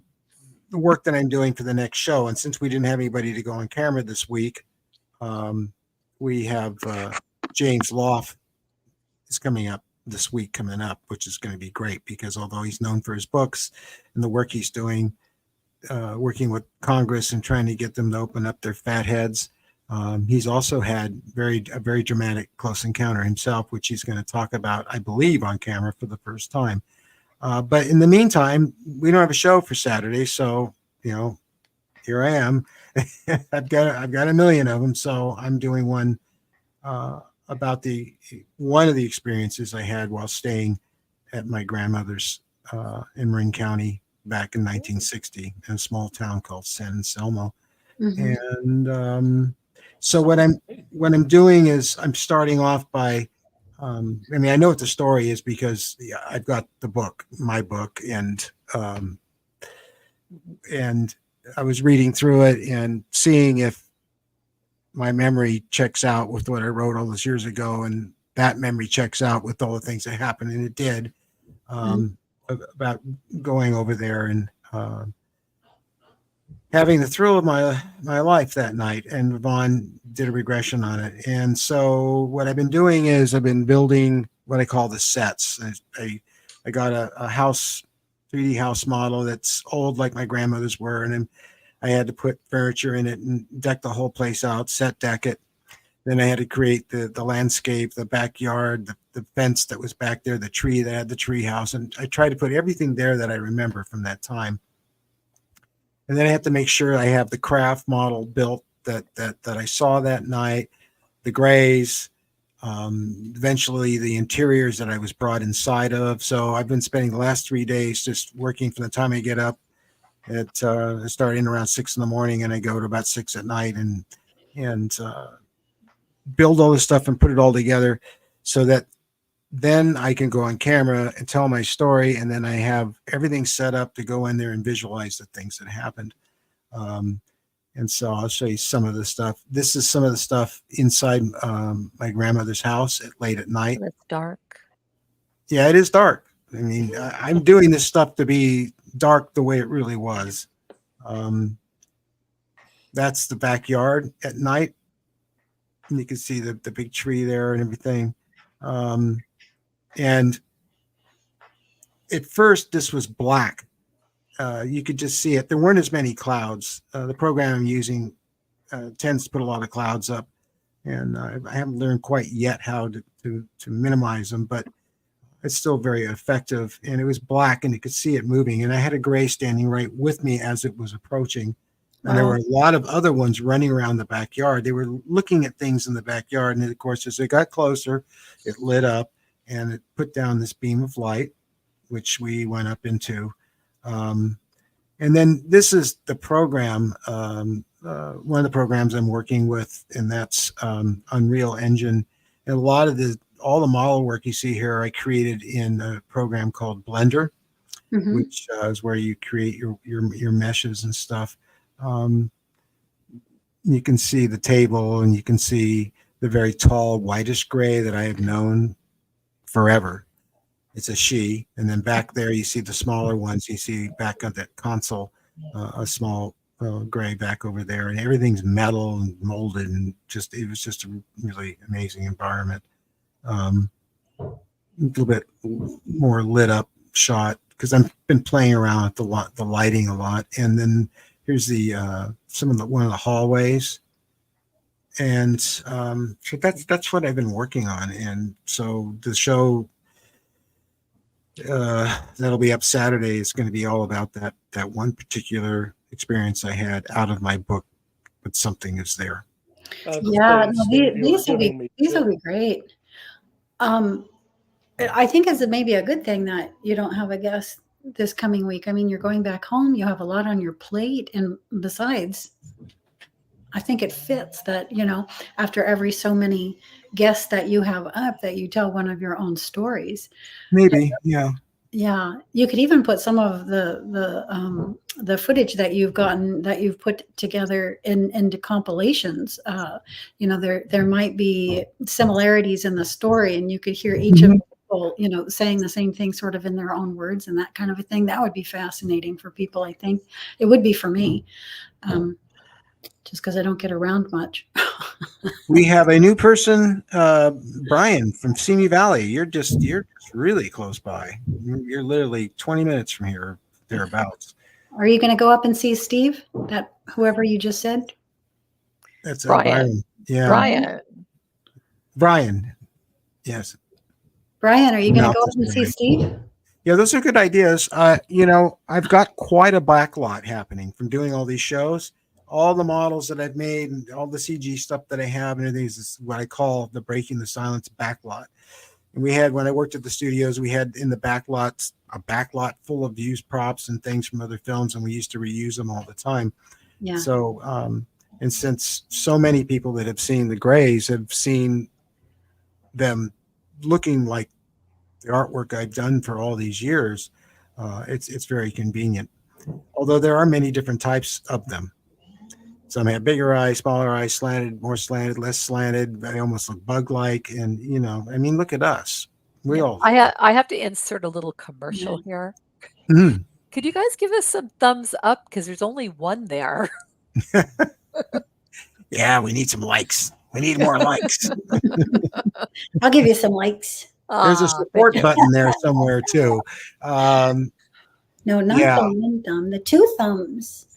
the work that I'm doing for the next show. And since we didn't have anybody to go on camera this week, we have James Loff is coming up this week coming up, which is going to be great because although he's known for his books and the work he's doing, working with Congress and trying to get them to open up their fat heads, he's also had a very dramatic close encounter himself, which he's going to talk about, I believe, on camera for the first time. But in the meantime, we don't have a show for Saturday, so you know, here I am. I've got a million of them, so I'm doing one about one of the experiences I had while staying at my grandmother's in Marin County back in 1960 in a small town called San Anselmo. Mm-hmm. And so what I'm doing is I'm starting off by I mean I know what the story is because I've got my book, and I was reading through it and seeing if my memory checks out with what I wrote all those years ago, and that memory checks out with all the things that happened, and it did. About going over there and having the thrill of my life that night. And Vaughn did a regression on it. And so what I've been doing is I've been building what I call the sets. I got a house, 3D house model that's old like my grandmother's were, and then I had to put furniture in it and deck the whole place out, set deck it. Then I had to create the landscape, the backyard, the fence that was back there, the tree that had the tree house. And I tried to put everything there that I remember from that time. And then I have to make sure I have the craft model built that I saw that night, the grays, eventually the interiors that I was brought inside of. So I've been spending the last 3 days just working from the time I get up at I start in around 6 in the morning and I go to about 6 at night and build all this stuff and put it all together so that then I can go on camera and tell my story. And then I have everything set up to go in there and visualize the things that happened. And so I'll show you some of the stuff. This is some of the stuff inside my grandmother's house late at night. It's dark. Yeah, it is dark. I mean, I'm doing this stuff to be dark the way it really was. That's the backyard at night. And you can see the big tree there and everything. And at first, this was black. You could just see it. There weren't as many clouds. The program I'm using tends to put a lot of clouds up. And I haven't learned quite yet how to minimize them, but it's still very effective. And it was black and you could see it moving. And I had a gray standing right with me as it was approaching. And there were a lot of other ones running around the backyard. They were looking at things in the backyard. And of course, as it got closer, it lit up and it put down this beam of light, which we went up into. And then this is the program, one of the programs I'm working with, and that's Unreal Engine. And a lot of all the model work you see here, I created in a program called Blender, which is where you create your meshes and stuff. You can see the table and you can see the very tall whitish gray that I have known forever. It's a she. And then back there, you see the smaller ones. You see back on that console, a small gray back over there, and everything's metal and molded, and it was just a really amazing environment. A little bit more lit up shot because I've been playing around with the lighting a lot. And then here's one of the hallways, and so that's what I've been working on. And so the show that'll be up Saturday is going to be all about that one particular experience I had out of my book, but something is there. Yeah, no, these will be great. I think it's maybe a good thing that you don't have a guest this coming week. I mean, you're going back home, you have a lot on your plate, and besides, I think it fits that, after every so many guests that you have up, that you tell one of your own stories. Maybe, yeah. Yeah, you could even put some of the footage that you've gotten, that you've put together into compilations. There might be similarities in the story, and you could hear each of people, saying the same thing sort of in their own words and that kind of a thing. That would be fascinating for people. I think it would be for me, just because I don't get around much. We have a new person, Brian from Simi Valley. You're just really close by. You're literally 20 minutes from here, thereabouts. Are you going to go up and see Steve? That whoever you just said? That's Brian. Yeah. Brian. Yes. Brian, are you going to go up and see Steve? Yeah, those are good ideas. I've got quite a backlot happening from doing all these shows. All the models that I've made and all the CG stuff that I have and everything is what I call the Breaking the Silence backlot. And when I worked at the studios, we had in the backlots a backlot full of used props and things from other films, and we used to reuse them all the time. Yeah. So, and since so many people that have seen the Grays have seen them looking like the artwork I've done for all these years, it's very convenient. Although there are many different types of them. Some have bigger eyes, smaller eyes, slanted, more slanted, less slanted. They almost look bug-like. And, look at us. I have to insert a little commercial here. Mm-hmm. Could you guys give us some thumbs up? Because there's only one there. Yeah, we need some likes. We need more likes. I'll give you some likes. There's a support button there somewhere, too. No, not the one thumb, the two thumbs.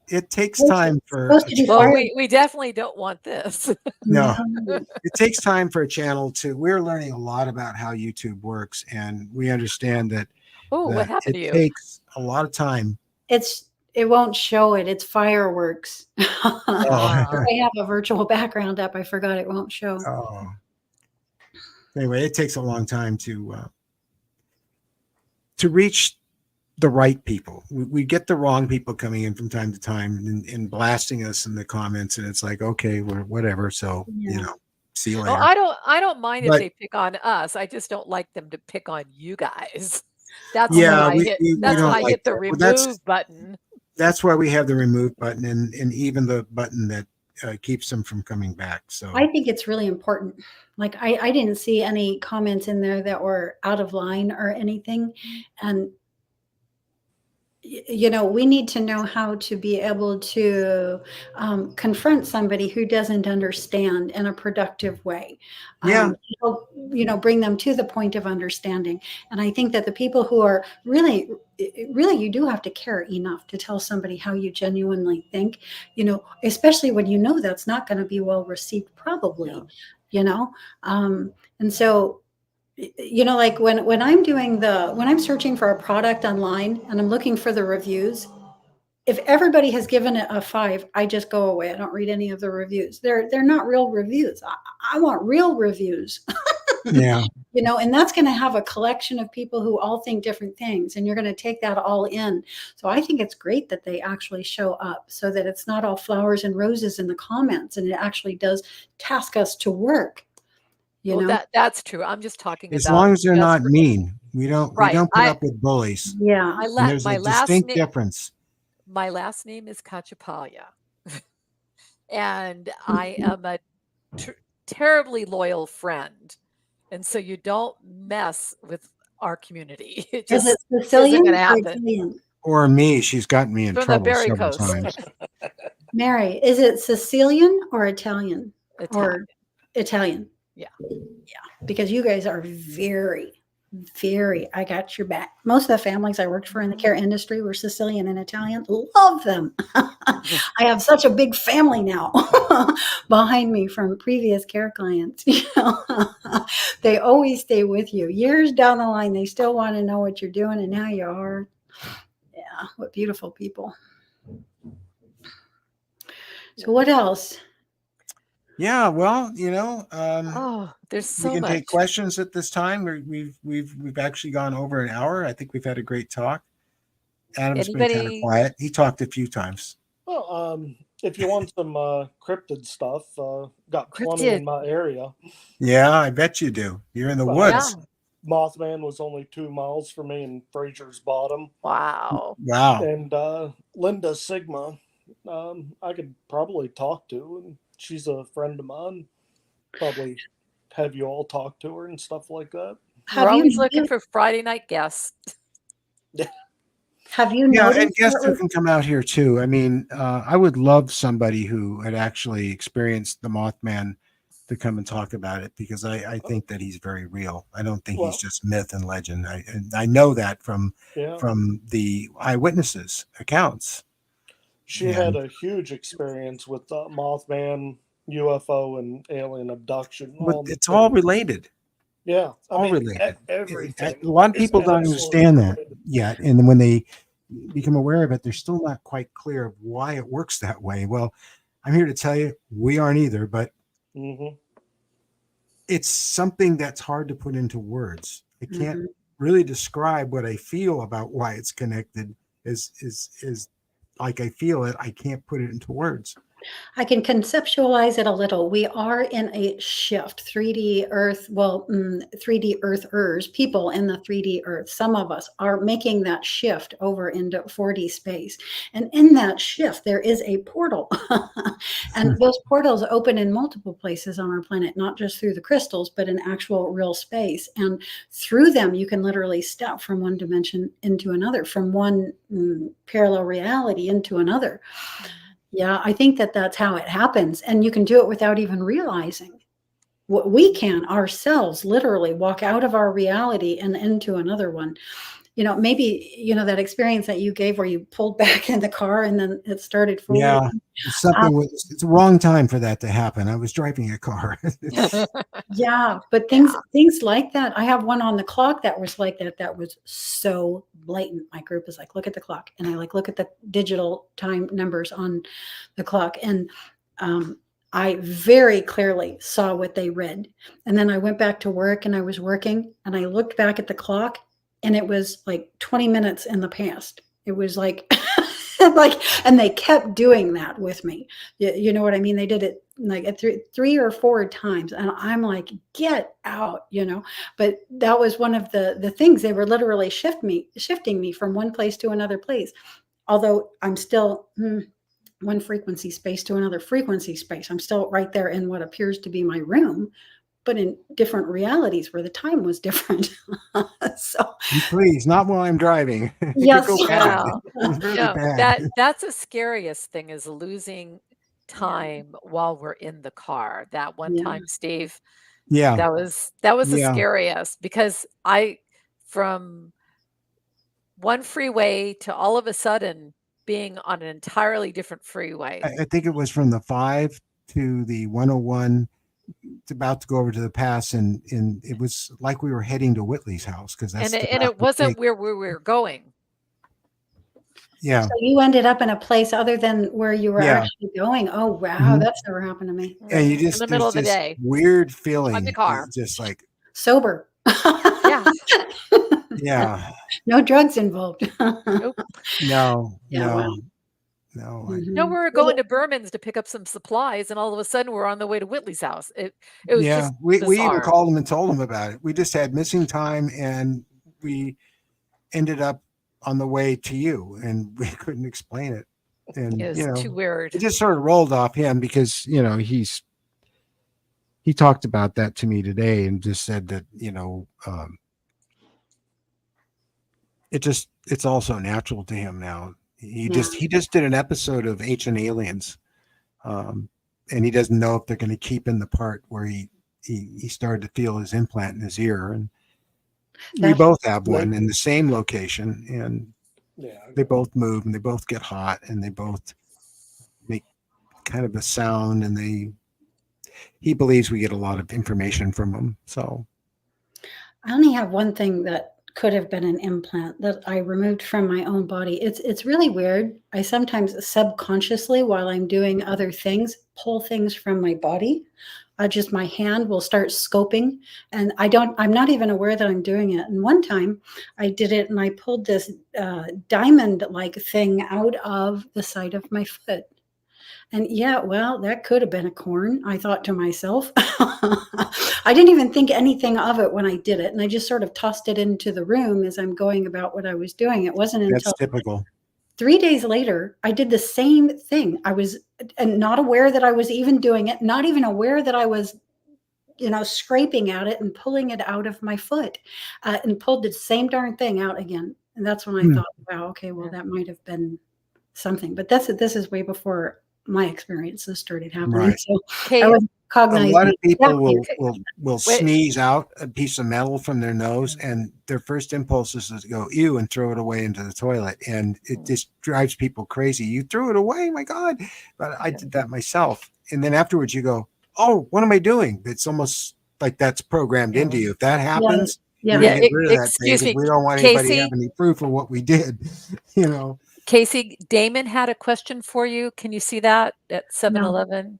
it takes It's time for supposed a to be Well, channel. fired. we definitely don't want this. No, No. it takes time for a channel to. We're learning a lot about how YouTube works, and we understand that Oh, what happened it to you? takes a lot of time. It won't show it. It's fireworks. Oh, Ah, I have a virtual background up. I forgot it won't show. oh. Anyway, it takes a long time to reach the right people. We get the wrong people coming in from time to time and blasting us in the comments, and it's like, okay, we're whatever. So Yeah. see you well, later. I don't mind if But they pick on us. I just don't like them to pick on you guys. That's yeah, when I hit. we That's when don't I like hit the that. Well, remove button. that's why we have the remove button and even the button that keeps them from coming back. So I think it's really important. Like I didn't see any comments in there that were out of line or anything. And we need to know how to be able to confront somebody who doesn't understand in a productive way. yeah, Help, bring them to the point of understanding. And I think that the people who are really, really, you do have to care enough to tell somebody how you genuinely think, especially when that's not going to be well received, probably, and so like when I'm searching for a product online and I'm looking for the reviews, if everybody has given it a 5, I just go away. I don't read any of the reviews. They're not real reviews. I want real reviews. yeah, And that's going to have a collection of people who all think different things, and you're going to take that all in. So I think it's great that they actually show up, so that it's not all flowers and roses in the comments, and it actually does task us to work. Well, that's true. I'm just talking as about long as they're just not for, mean, we right. don't put up with bullies, Yeah. and there's My a last distinct name difference. my last name is Kachapalia, and I am a terribly loyal friend, and so you don't mess with our community. It Is it just isn't Sicilian going to or happen. Italian? Or me, she's gotten me in From the trouble Berry several Coast, times. Mary, is it Sicilian or Italian? Italian. Or Italian? Yeah. Because you guys are very, very, I got your back. Most of the families I worked for in the care industry were Sicilian and Italian. Love them. I have such a big family now behind me from previous care clients. They always stay with you. Years down the line, they still want to know what you're doing and how you are. Yeah, what beautiful people. So what else? Yeah, well, Oh, there's we so can much. take questions at this time. We've actually gone over an hour. I think we've had a great talk. Adam's been kind of Anybody? quiet. He talked a few times. Well, if you want some cryptid stuff, got plenty in Cryptid. my area. Yeah, I bet you do. You're in the Well, Yeah. woods. Mothman was only 2 miles from me in Fraser's Bottom, Wow. Wow. and Linda Sigma, I could probably talk to, and she's a friend of mine. Probably have you all talk to her and stuff like that. We're Have you always looking noticed, for Friday night guests. have you Yeah, and noticed guests that who with can come out here too. I mean, I would love somebody who had actually experienced the Mothman to come and talk about it, because I think that he's very real. I don't think he's Well, just myth and legend. I know that yeah, from the eyewitnesses accounts. she had a huge experience with Mothman, UFO, and alien abduction. But it's all related. Yeah, I All mean, related. everything. A lot of is people don't absolutely understand that related. yet, and when they become aware of it, they're still not quite clear of why it works that way. Well, I'm here to tell you, we aren't either, but Mm-hmm. it's something that's hard to put into words. I can't Mhm. really describe what I feel about why it's connected. Is like I feel it. I can't put it into words. I can conceptualize it a little. We are in a shift. 3D Earth, 3D Earthers, people in the 3D Earth, some of us are making that shift over into 4D space. And in that shift, there is a portal. And those portals open in multiple places on our planet, not just through the crystals, but in actual real space. And through them, you can literally step from one dimension into another, from one parallel reality into another. Yeah, I think that that's how it happens. And you can do it without even realizing. What we can ourselves literally walk out of our reality and into another one. maybe, that experience that you gave where you pulled back in the car and then it started forward. Yeah, it's the wrong time for that to happen. I was driving a car. Yeah, but Yeah. things like that. I have one on the clock that was like that. That was so blatant. My group is like, look at the clock, and I look at the digital time numbers on the clock, and I very clearly saw what they read. And then I went back to work, and I was working, and I looked back at the clock, and it was like 20 minutes in the past. It was like. And they kept doing that with me. You know what I mean? They did it like three or four times, and I'm like, get out, But that was one of the things. They were literally shifting me from one place to another place. Although I'm still one frequency space to another frequency space. I'm still right there in what appears to be my room, but in different realities where the time was different. So please, not while I'm driving. Yes. That's the scariest thing, is losing time while we're in the car. That one time, Steve. Yeah. That was the scariest, because from one freeway to all of a sudden being on an entirely different freeway. I think it was from the 5 to the 101. It's about to go over to the pass, and it was like we were heading to Whitley's house, because that's and it wasn't where we were going. Yeah. So you ended up in a place other than where you were actually going. Oh wow, that's never happened to me. And you just in the middle of the day, weird feeling in the car, just like sober. Yeah. Yeah. No drugs involved. Nope. No. Yeah, No. well. No. No, we were going to Berman's to pick up some supplies, and all of a sudden we're on the way to Whitley's house. It was just we even bizarre. called him and told him about it. We just had missing time, and we ended up on the way to you, and we couldn't explain it. And it was too weird. It just sort of rolled off him, because he talked about that to me today, and just said that it's also natural to him now. He just did an episode of Ancient Aliens, and he doesn't know if they're going to keep in the part where he started to feel his implant in his ear, and we both have one in the same location, and they both move, and they both get hot, and they both make kind of a sound, and he believes we get a lot of information from them. So I only have one thing that could have been an implant that I removed from my own body. It's really weird. I sometimes subconsciously, while I'm doing other things, pull things from my body. Just my hand will start scoping, and I'm not even aware that I'm doing it. And one time I did it, and I pulled this diamond-like thing out of the side of my foot. And well, that could have been a corn, I thought to myself. I didn't even think anything of it when I did it. And I just sort of tossed it into the room as I'm going about what I was doing. It wasn't until that's typical. 3 days later, I did the same thing. I was not aware that I was even doing it, not even aware that I was, scraping at it and pulling it out of my foot, and pulled the same darn thing out again. And that's when I thought, wow, okay, well, that might have been something. But this is way before my experiences started happening. Right. So I was cognizant. A lot of people will sneeze out a piece of metal from their nose, and their first impulse is to go ew and throw it away into the toilet, and it just drives people crazy. You threw it away, my God! But I did that myself, and then afterwards you go, oh, what am I doing? It's almost like that's programmed into you. If that happens, you're gonna get rid of that thing, because we don't want anybody to have any proof of what we did. Casey, Damon had a question for you. Can you see that at 7-Eleven?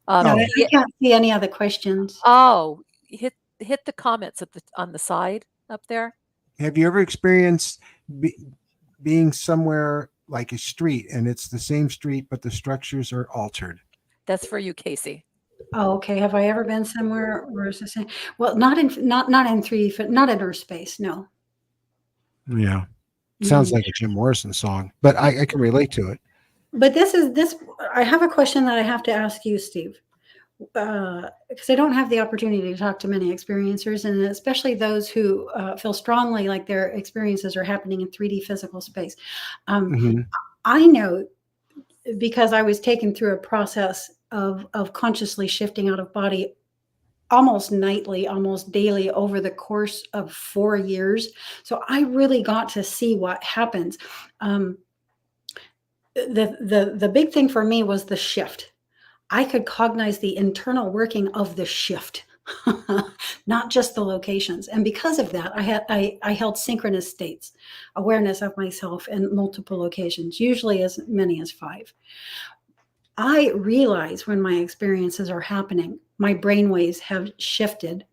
No, I can't see any other questions. Oh, hit the comments on the side up there. Have you ever experienced being somewhere like a street, and it's the same street, but the structures are altered? That's for you, Casey. Oh, okay. Have I ever been somewhere where it's the same? Well, not in 3D, not in our space. No. Yeah. Sounds like a Jim Morrison song, but I can relate to it. But I have a question that I have to ask you, Steve, because I don't have the opportunity to talk to many experiencers, and especially those who feel strongly like their experiences are happening in 3D physical space. I know, because I was taken through a process of consciously shifting out of body almost nightly, almost daily over the course of 4 years. So I really got to see what happens. Um, the big thing for me was the shift. I could cognize the internal working of the shift, not just the locations. And because of that, I held synchronous states, awareness of myself in multiple locations, usually as many as 5. I realize when my experiences are happening, my brainwaves have shifted.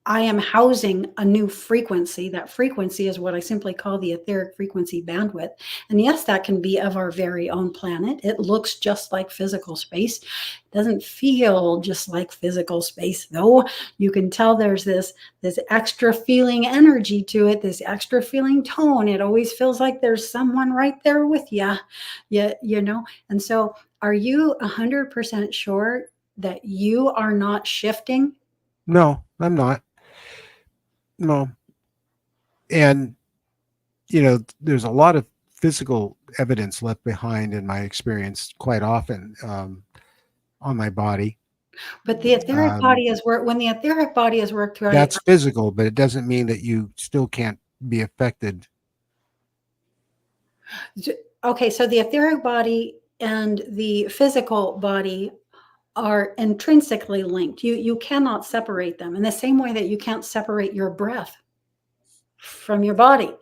I am housing a new frequency. That frequency is what I simply call the etheric frequency bandwidth. And yes, that can be of our very own planet. It looks just like physical space. It doesn't feel just like physical space, though. You can tell there's this extra feeling energy to it, this extra feeling tone. It always feels like there's someone right there with you. You know? And so are you 100% sure that you are not shifting? No, I'm not. No. And, there's a lot of physical evidence left behind in my experience quite often on my body. But the etheric body is work when the etheric body is worked through. That's physical, but it doesn't mean that you still can't be affected. Okay, so the etheric body and the physical body are intrinsically linked. You cannot separate them in the same way that you can't separate your breath from your body.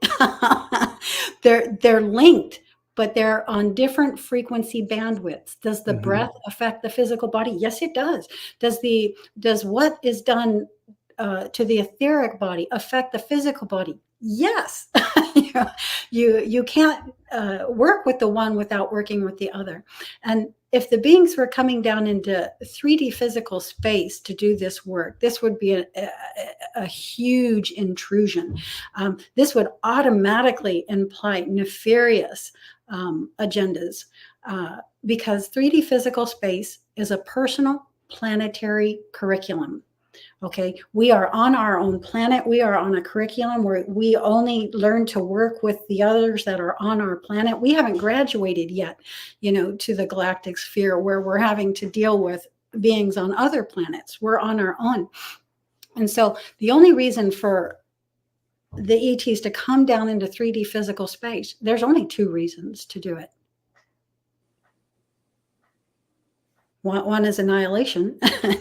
They're linked, but they're on different frequency bandwidths. Does the breath affect the physical body? Yes, it does. Does what is done to the etheric body affect the physical body? Yes. You can't work with the one without working with the other. And if the beings were coming down into 3D physical space to do this work, this would be a huge intrusion. This would automatically imply nefarious agendas because 3D physical space is a personal planetary curriculum. Okay, we are on our own planet. We are on a curriculum where we only learn to work with the others that are on our planet. We haven't graduated yet, to the galactic sphere where we're having to deal with beings on other planets. We're on our own. And so the only reason for the ETs to come down into 3D physical space, there's only 2 reasons to do it. One is annihilation,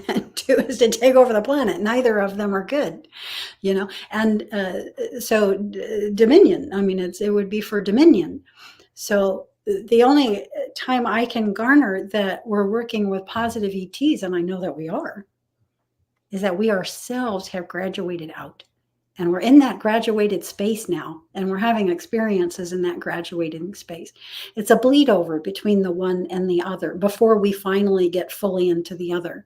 and 2 is to take over the planet. Neither of them are good, and so dominion. I mean, it would be for dominion. So the only time I can garner that we're working with positive ETs, and I know that we are, is that we ourselves have graduated out. And we're in that graduated space now, and we're having experiences in that graduating space. It's a bleed over between the one and the other before we finally get fully into the other.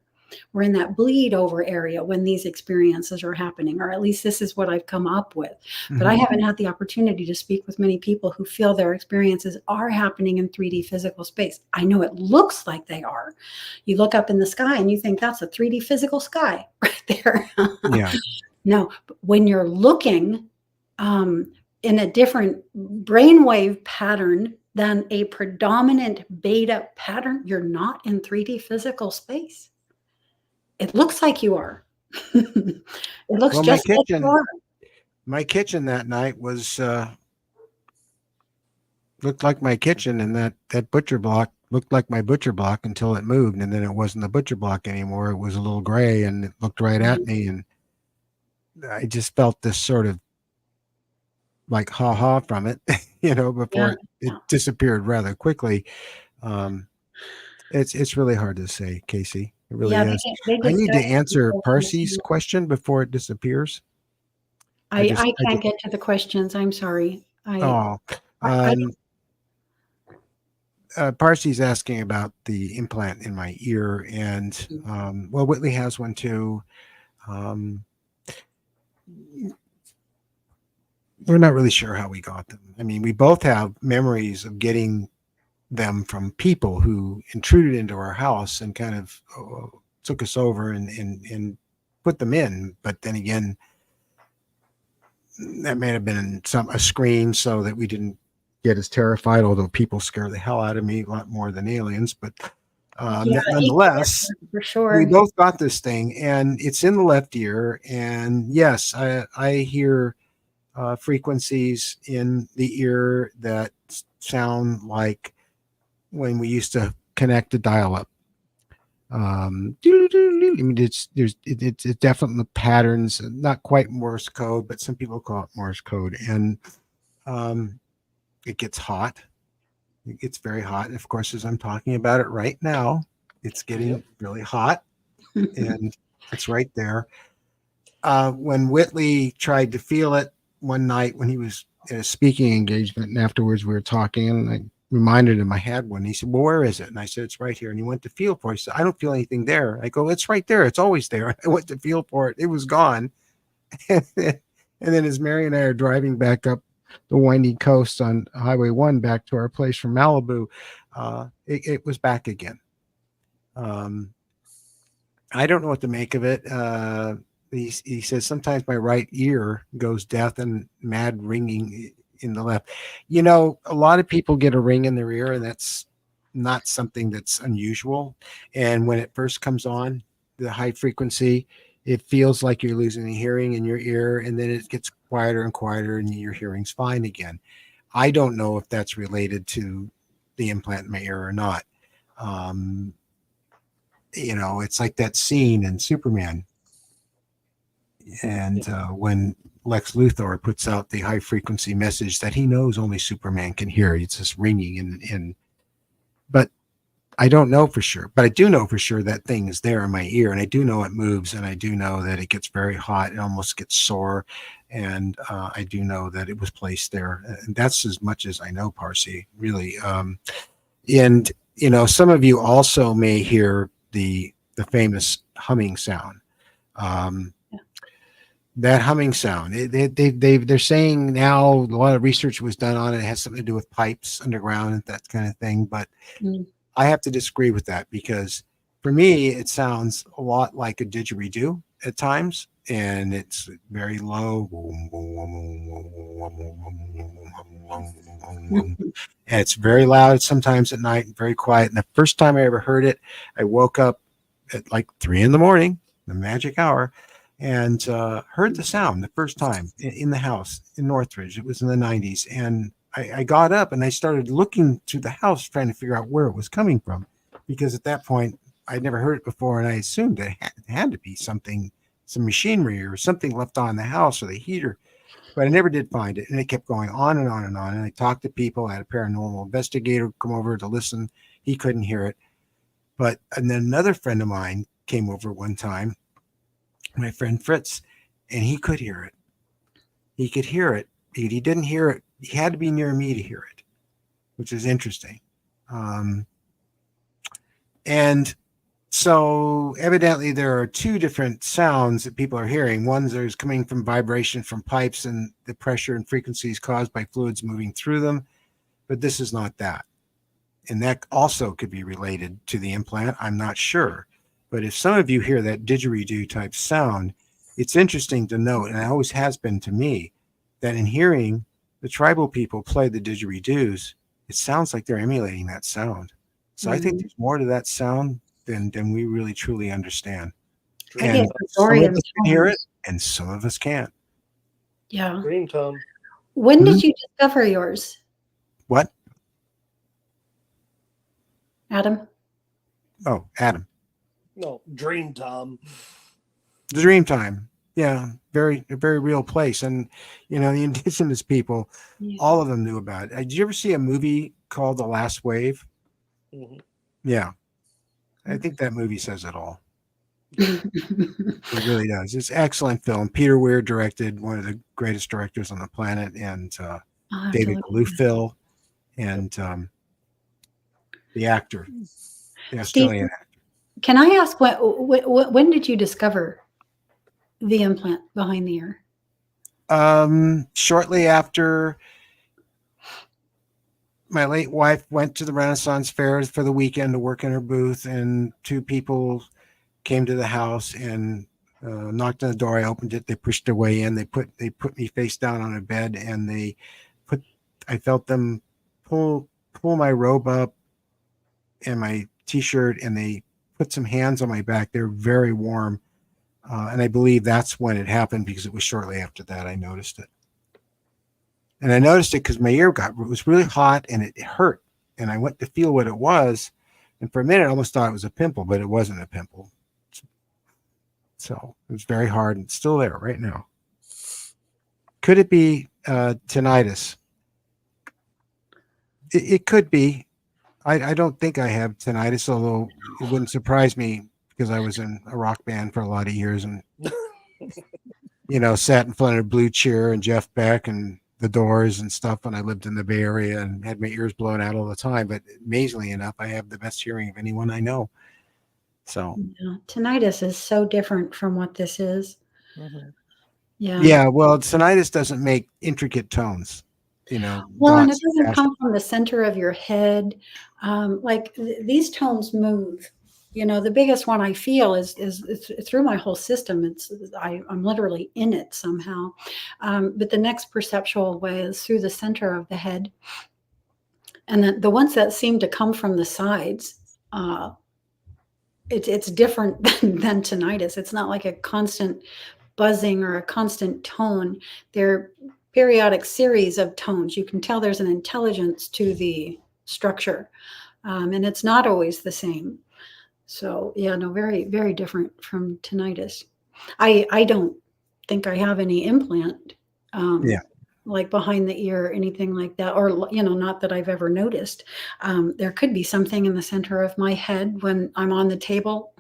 We're in that bleed over area when these experiences are happening, or at least this is what I've come up with. But I haven't had the opportunity to speak with many people who feel their experiences are happening in 3D physical space. I know it looks like they are. You look up in the sky and you think that's a 3D physical sky right there. Yeah. No, but when you're looking in a different brainwave pattern than a predominant beta pattern, you're not in 3D physical space. It looks like you are. It looks just like you are. My kitchen that night was looked like my kitchen, and that butcher block looked like my butcher block until it moved, and then it wasn't the butcher block anymore. It was a little gray, and it looked right at me, and I just felt this sort of like ha from it, before it disappeared rather quickly. It's really hard to say, Casey. It really is. I need to answer Parsi's question before it disappears. I can't get to the questions. I'm sorry. Parsi's asking about the implant in my ear, and Whitley has one too. We're not really sure how we got them. I mean, we both have memories of getting them from people who intruded into our house and kind of took us over and put them in. But then again, that may have been a screen so that we didn't get as terrified, although people scare the hell out of me a lot more than aliens. But Yeah, Nonetheless, for we sure. both got this thing, and it's in the left ear. And yes, I hear frequencies in the ear that sound like when we used to connect to dial-up. I mean, it's definitely patterns, not quite Morse code, but some people call it Morse code, and um, it gets hot. It gets very hot, and of course, as I'm talking about it right now, it's getting really hot, and it's right there. When Whitley tried to feel it one night when he was at a speaking engagement, and afterwards we were talking, and I reminded him I had one. He said, "Well, where is it?" And I said, "It's right here." And he went to feel for it. He said, "I don't feel anything there." I go, "It's right there. It's always there." I went to feel for it. It was gone. And then as Mary and I are driving back up the winding coast on Highway 1 back to our place from Malibu, it was back again. I don't know what to make of it. He says sometimes my right ear goes deaf and mad ringing in the left. You know, a lot of people get a ring in their ear, and that's not something that's unusual. And when it first comes on, the high frequency, it feels like you're losing the hearing in your ear, and then it gets quieter and quieter, and your hearing's fine again. I don't know if that's related to the implant in my ear or not. Um, it's like that scene in Superman. And when Lex Luthor puts out the high frequency message that he knows only Superman can hear, it's just ringing. But I don't know for sure. But I do know for sure that thing is there in my ear, and I do know it moves, and I do know that it gets very hot. It almost gets sore, and I do know that it was placed there. And that's as much as I know, Parsi, really. And some of you also may hear the famous humming sound. That humming sound, they're saying now a lot of research was done on it. It has something to do with pipes underground and that kind of thing. But I have to disagree with that, because for me, it sounds a lot like a didgeridoo at times, and it's very low. And it's very loud sometimes at night and very quiet. And the first time I ever heard it, I woke up at like 3 a.m, the magic hour, and heard the sound the first time in the house in Northridge. It was in the 90s. And I got up and I started looking through the house trying to figure out where it was coming from, because at that point I'd never heard it before, and I assumed it had to be some machinery or something left on the house, or the heater. But I never did find it, and it kept going on and on and on. And I talked to people. I had a paranormal investigator come over to listen. He couldn't hear it. And then another friend of mine came over one time, my friend Fritz, and he could hear it. He could hear it. He didn't hear it. He had to be near me to hear it, which is interesting. And so evidently there are two different sounds that people are hearing. One is coming from vibration from pipes and the pressure and frequencies caused by fluids moving through them. But this is not that. And that also could be related to the implant. I'm not sure. But if some of you hear that didgeridoo type sound, it's interesting to note, and it always has been to me, that in hearing the tribal people play the didgeridoos, it sounds like they're emulating that sound. So I think there's more to that sound than we really truly understand. And some of us can hear it, and some of us can't. Yeah. Dream tone. When did you discover yours? What? Adam? Oh, Adam. No, Dream Tom. The dream time. Yeah, a very real place. And, the indigenous people, all of them knew about it. Did you ever see a movie called The Last Wave? Mm-hmm. Yeah. I think that movie says it all. It really does. It's an excellent film. Peter Weir directed, one of the greatest directors on the planet, and David Kalufil, and the actor, the Australian actor. Can I ask when did you discover the implant behind the ear? Shortly after my late wife went to the Renaissance Fair for the weekend to work in her booth, and two people came to the house and knocked on the door. I opened it. They pushed their way in. They put me face down on a bed, and I felt them pull my robe up and my t-shirt and they put some hands on my back. They're very warm. And I believe that's when it happened, because it was shortly after that I noticed it. And I noticed it because my ear it was really hot and it hurt. And I went to feel what it was. And for a minute, I almost thought it was a pimple, but it wasn't a pimple. So it was very hard, and it's still there right now. Could it be tinnitus? It could be. I don't think I have tinnitus, although it wouldn't surprise me, because I was in a rock band for a lot of years and, sat in front of Blue Cheer and Jeff Beck and the Doors and stuff when I lived in the Bay Area and had my ears blown out all the time. But amazingly enough, I have the best hearing of anyone I know. So tinnitus is so different from what this is. Mm-hmm. Yeah. Well, tinnitus doesn't make intricate tones, Well, and it doesn't come from the center of your head. These tones move. The biggest one I feel is through my whole system. I'm literally in it somehow. But the next perceptual way is through the center of the head. And the ones that seem to come from the sides, it's different than tinnitus. It's not like a constant buzzing or a constant tone. They're periodic series of tones. You can tell there's an intelligence to the structure, and it's not always the same. So very, very different from tinnitus. I don't think I have any implant, like behind the ear or anything like that, or not that I've ever noticed. There could be something in the center of my head when I'm on the table.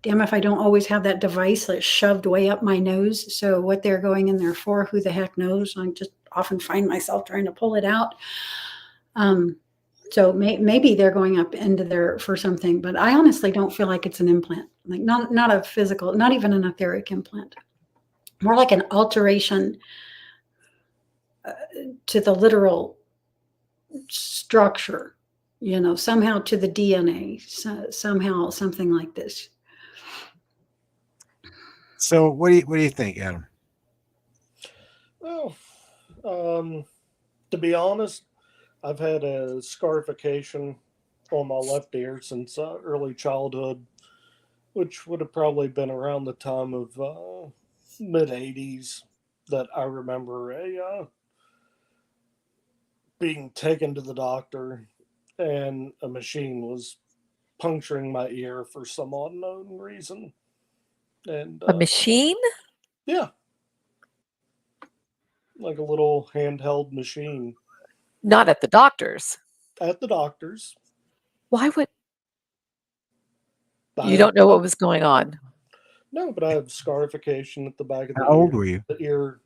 Damn if I don't always have that device that's shoved way up my nose. So what they're going in there for, who the heck knows? I just often find myself trying to pull it out. So maybe they're going up into there for something, but I honestly don't feel like it's an implant, like not a physical, not even an etheric implant, more like an alteration to the literal structure, somehow to the DNA, somehow something like this. So what do you think, Adam? Well, to be honest, I've had a scarification on my left ear since early childhood, which would have probably been around the time of mid 80s that I remember being taken to the doctor and a machine was puncturing my ear for some unknown reason. And a machine? Yeah. Like a little handheld machine. Not at the doctor's. At the doctor's. Why would... You don't know what was going on? No, but I have scarification at the back of the ear. How old were you? The ear,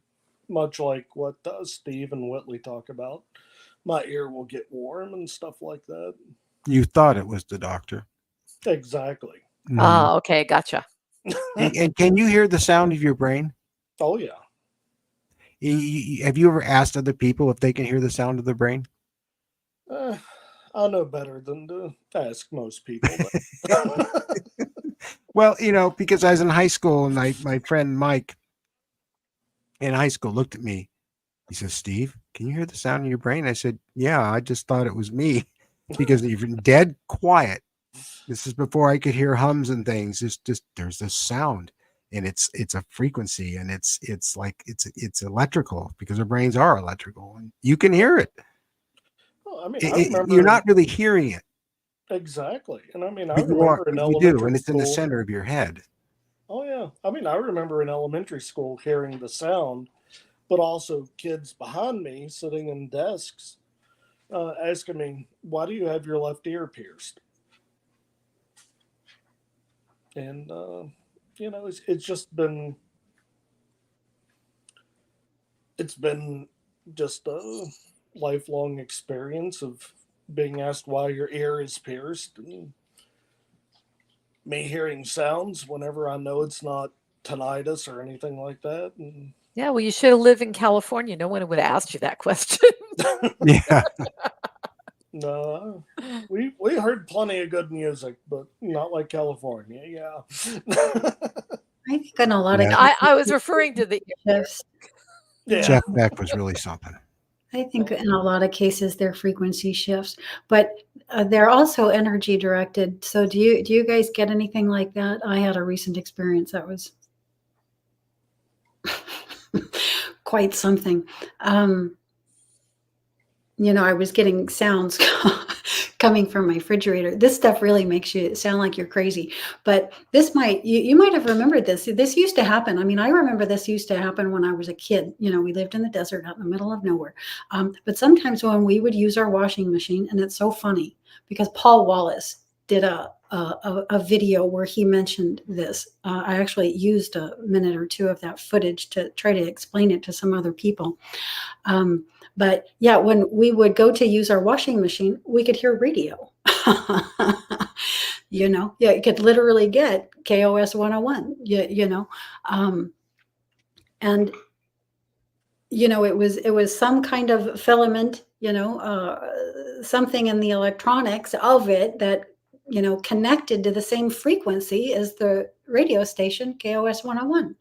much like what Steve and Whitley talk about. My ear will get warm and stuff like that. You thought it was the doctor. Exactly. Oh, okay. Gotcha. And can you hear the sound of your brain? Oh, yeah. Have you ever asked other people if they can hear the sound of their brain? I know better than to ask most people. Well, because I was in high school and my friend Mike in high school looked at me. He says, "Steve, can you hear the sound in your brain?" I said, "Yeah, I just thought it was me," because you're dead quiet. This is before I could hear hums and things. Just there's this sound, and it's a frequency, and it's electrical, because our brains are electrical, and you can hear it. Well, I mean, I remember, you're not really hearing it. Exactly, and I mean, But you do, and it's in the center of your head. Oh yeah, I mean, I remember in elementary school hearing the sound, but also kids behind me sitting in desks asking me, "Why do you have your left ear pierced?" And it's just been just a lifelong experience of being asked why your ear is pierced, and me hearing sounds whenever I know it's not tinnitus or anything like that. And yeah, well, you should have lived in California. No one would have asked you that question. Yeah. No, we heard plenty of good music, but not like California. Yeah. I think on a lot of I was referring to the shifts. Yeah. Jeff Beck was really something. I think in a lot of cases they're frequency shifts, but they're also energy directed. So do you guys get anything like that? I had a recent experience that was quite something. I was getting sounds coming from my refrigerator. This stuff really makes you sound like you're crazy. But you might have remembered this. This used to happen. I mean, I remember this used to happen when I was a kid. We lived in the desert out in the middle of nowhere. But sometimes when we would use our washing machine, and it's so funny because Paul Wallace did a video where he mentioned this. I actually used a minute or two of that footage to try to explain it to some other people. But yeah, when we would go to use our washing machine, we could hear radio. Yeah, you could literally get KOS 101, and it was some kind of filament, something in the electronics of it that, connected to the same frequency as the radio station KOS 101.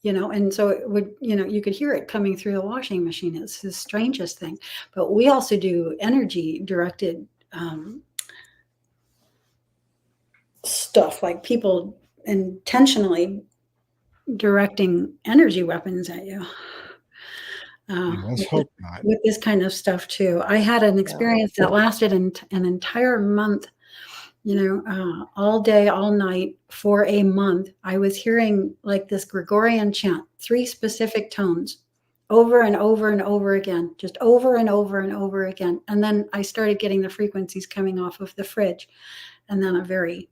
And so it would, you could hear it coming through the washing machine. It's the strangest thing. But we also do energy directed stuff, like people intentionally directing energy weapons at you. Let's hope not. With this kind of stuff too. I had an experience that lasted an entire month. All day, all night for a month. I was hearing like this Gregorian chant, 3 specific tones, over and over and over again, just over and over and over again. And then I started getting the frequencies coming off of the fridge, and then a very,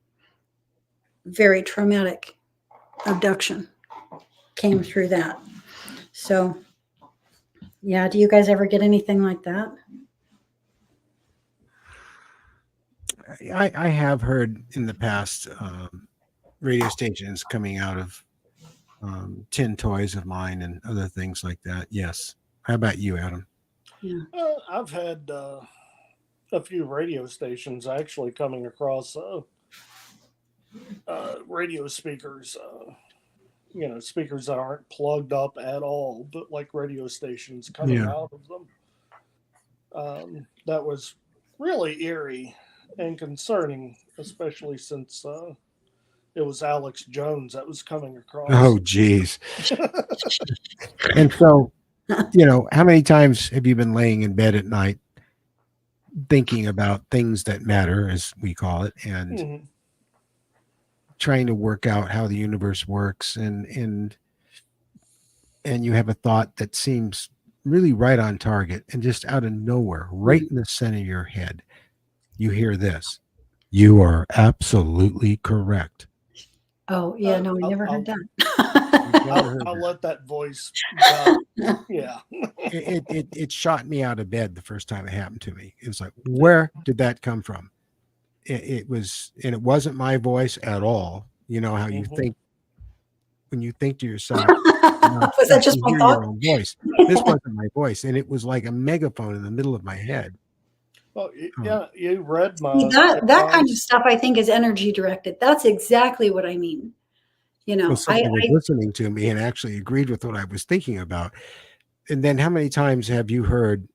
very traumatic abduction came through that. So, yeah, do you guys ever get anything like that? I have heard in the past radio stations coming out of tin toys of mine and other things like that. Yes. How about you, Adam? Yeah. I've had a few radio stations actually coming across radio speakers, speakers that aren't plugged up at all, but like radio stations coming out of them. That was really eerie and concerning, especially since it was Alex Jones that was coming across. Oh, geez. And so, how many times have you been laying in bed at night thinking about things that matter, as we call it, and trying to work out how the universe works, and you have a thought that seems really right on target, and just out of nowhere, right in the center of your head, you hear this: "You are absolutely correct." Oh, yeah, no, I never heard that. I'll let that voice go. Yeah. It shot me out of bed the first time it happened to me. It was like, where did that come from? It wasn't my voice at all. You know how you think when you think to yourself, was that just you my hear thought? your own voice. This wasn't my voice, and it was like a megaphone in the middle of my head. Well, yeah, you read my that kind of stuff. I think is energy directed. That's exactly what I mean. Well, somebody was listening to me and actually agreed with what I was thinking about. And then, how many times have you heard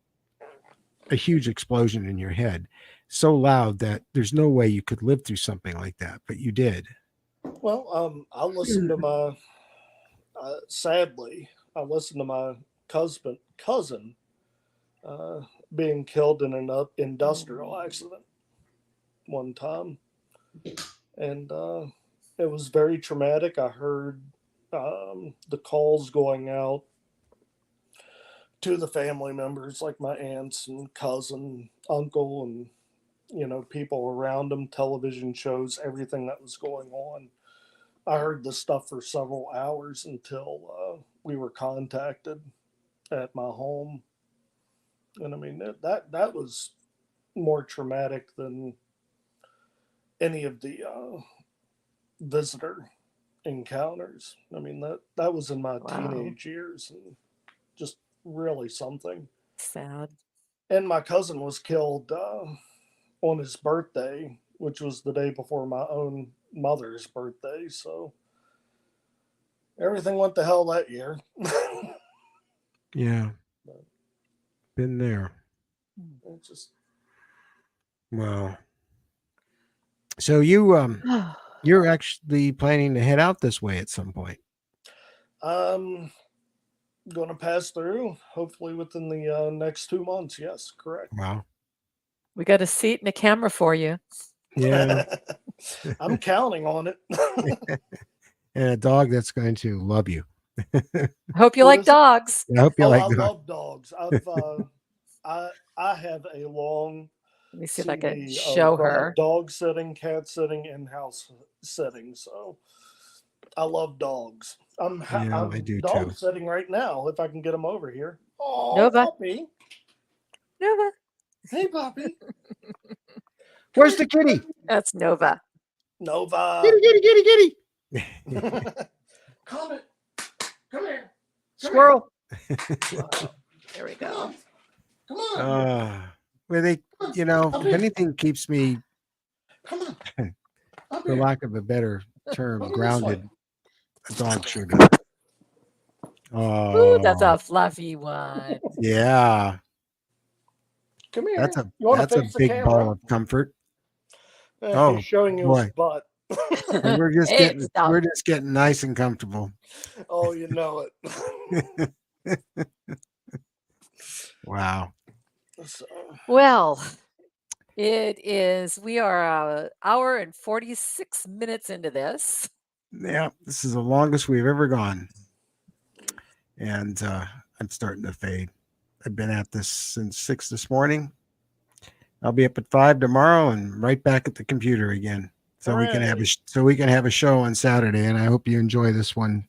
a huge explosion in your head, so loud that there's no way you could live through something like that, but you did? Well, I listened to my. Sadly, I listened to my cousin being killed in an industrial accident one time, and it was very traumatic. I heard the calls going out to the family members, like my aunts and cousin, uncle, and people around them, television shows, everything that was going on. I heard this stuff for several hours until we were contacted at my home, and I mean that was more traumatic than any of the visitor encounters. I mean that was in my teenage years, and just really something Sad. And my cousin was killed on his birthday, which was the day before my own mother's birthday. So everything went to hell that year. Yeah. Been there. It's just Wow. So you're actually planning to head out this way at some point. going to pass through hopefully within the next 2 months. Yes, correct. Wow. We got a seat and a camera for you. Yeah. I'm counting on it. And a dog that's going to love you. I hope you What like is it? dogs. I hope you Oh, like I dogs. love dogs. I have a long Let me see if I can CV show of her. dog sitting, cat sitting, and house sitting. So I love dogs. Yeah, I I'm do dog too. sitting right now. If I can get him over here. Oh, Nova. puppy! Nova. Hey, puppy! Where's the kitty? That's Nova. Nova. Kitty, kitty, kitty, kitty. Come here. Come here. Squirrel. There we Come go. on. Come on. Where they, if anything keeps me, Come on. Up for here. lack of a better term, Come this way. grounded. A dog sure does. Ooh, that's Oh, a fluffy one. yeah. Come here. That's You want a to face the big ball camera? of comfort. Oh, He's showing you his boy. butt. And we're just Hey, stop. we're just getting nice and comfortable. Oh, you know it. Wow. So, Well, we are an hour and 46 minutes into this. Yeah, this is the longest we've ever gone. And I'm starting to fade. I've been at this since 6 this morning. I'll be up at 5 tomorrow and right back at the computer again. So we can have a show on Saturday, and I hope you enjoy this one.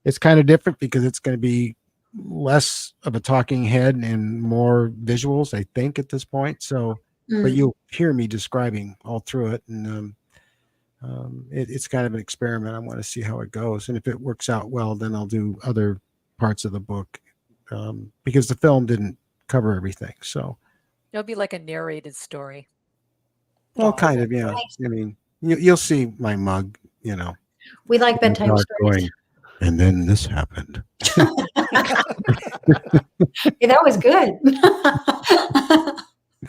It's kind of different because it's going to be less of a talking head and more visuals, I think, at this point. So, but you'll hear me describing all through it, and it's kind of an experiment. I want to see how it goes, and if it works out well, then I'll do other parts of the book because the film didn't cover everything. So It'll be like a narrated story. well, kind of, yeah. I mean, you'll see my mug, We like bedtime stories. going, and then this happened. Hey, that was good.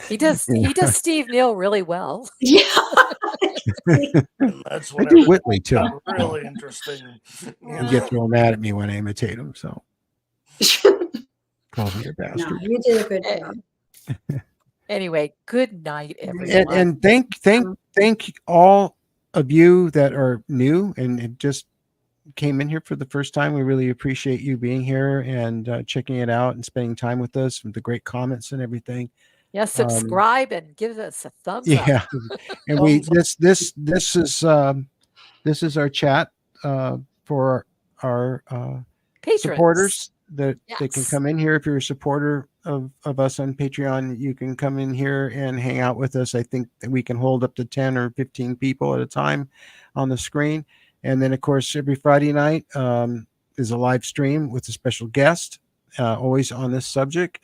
He does Steve Neal really well. Yeah. that's I when do Whitley too. got really interesting. You get real mad at me when I imitate him, so call me a No, bastard. you did a good job. Anyway, good night, everyone. And thank all of you that are new and it just came in here for the first time. We really appreciate you being here and checking it out and spending time with us with the great comments and everything. Yeah, subscribe and give us a thumbs up. Yeah, and this is our chat for our Patrons. supporters that they can Yes. come in here. If you're a supporter of us on Patreon, you can come in here and hang out with us. I think that we can hold up to 10 or 15 people at a time on the screen. And then, of course, every Friday night is a live stream with a special guest, always on this subject.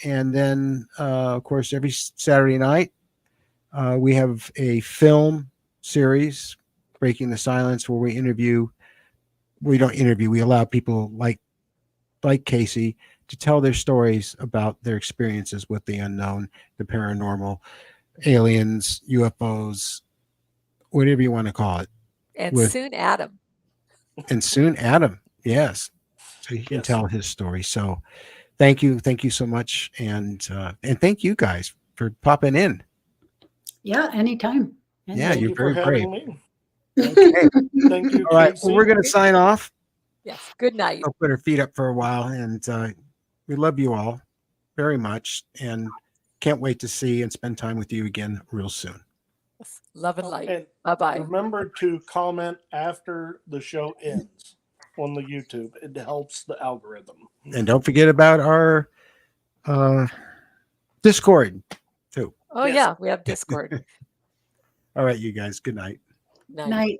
And then, of course, every Saturday night, we have a film series, Breaking the Silence, where we don't interview, we allow people like Casey to tell their stories about their experiences with the unknown, the paranormal, aliens, UFOs, whatever you want to call it. And soon Adam. And soon Adam, yes. So he can tell his story. So thank you so much. And thank you guys for popping in. Yeah, anytime. Yeah, you're very brave. Me. Okay. Thank you. All right. Casey. Well, we're going to sign off. Yes. Good night. I'll put our feet up for a while. And we love you all very much. And can't wait to see and spend time with you again real soon. Love and light. And Bye-bye. remember to comment after the show ends on the YouTube. It helps the algorithm. And don't forget about our Discord too. Oh, yeah. We have Discord. All right, you guys. Good night. Night. Night.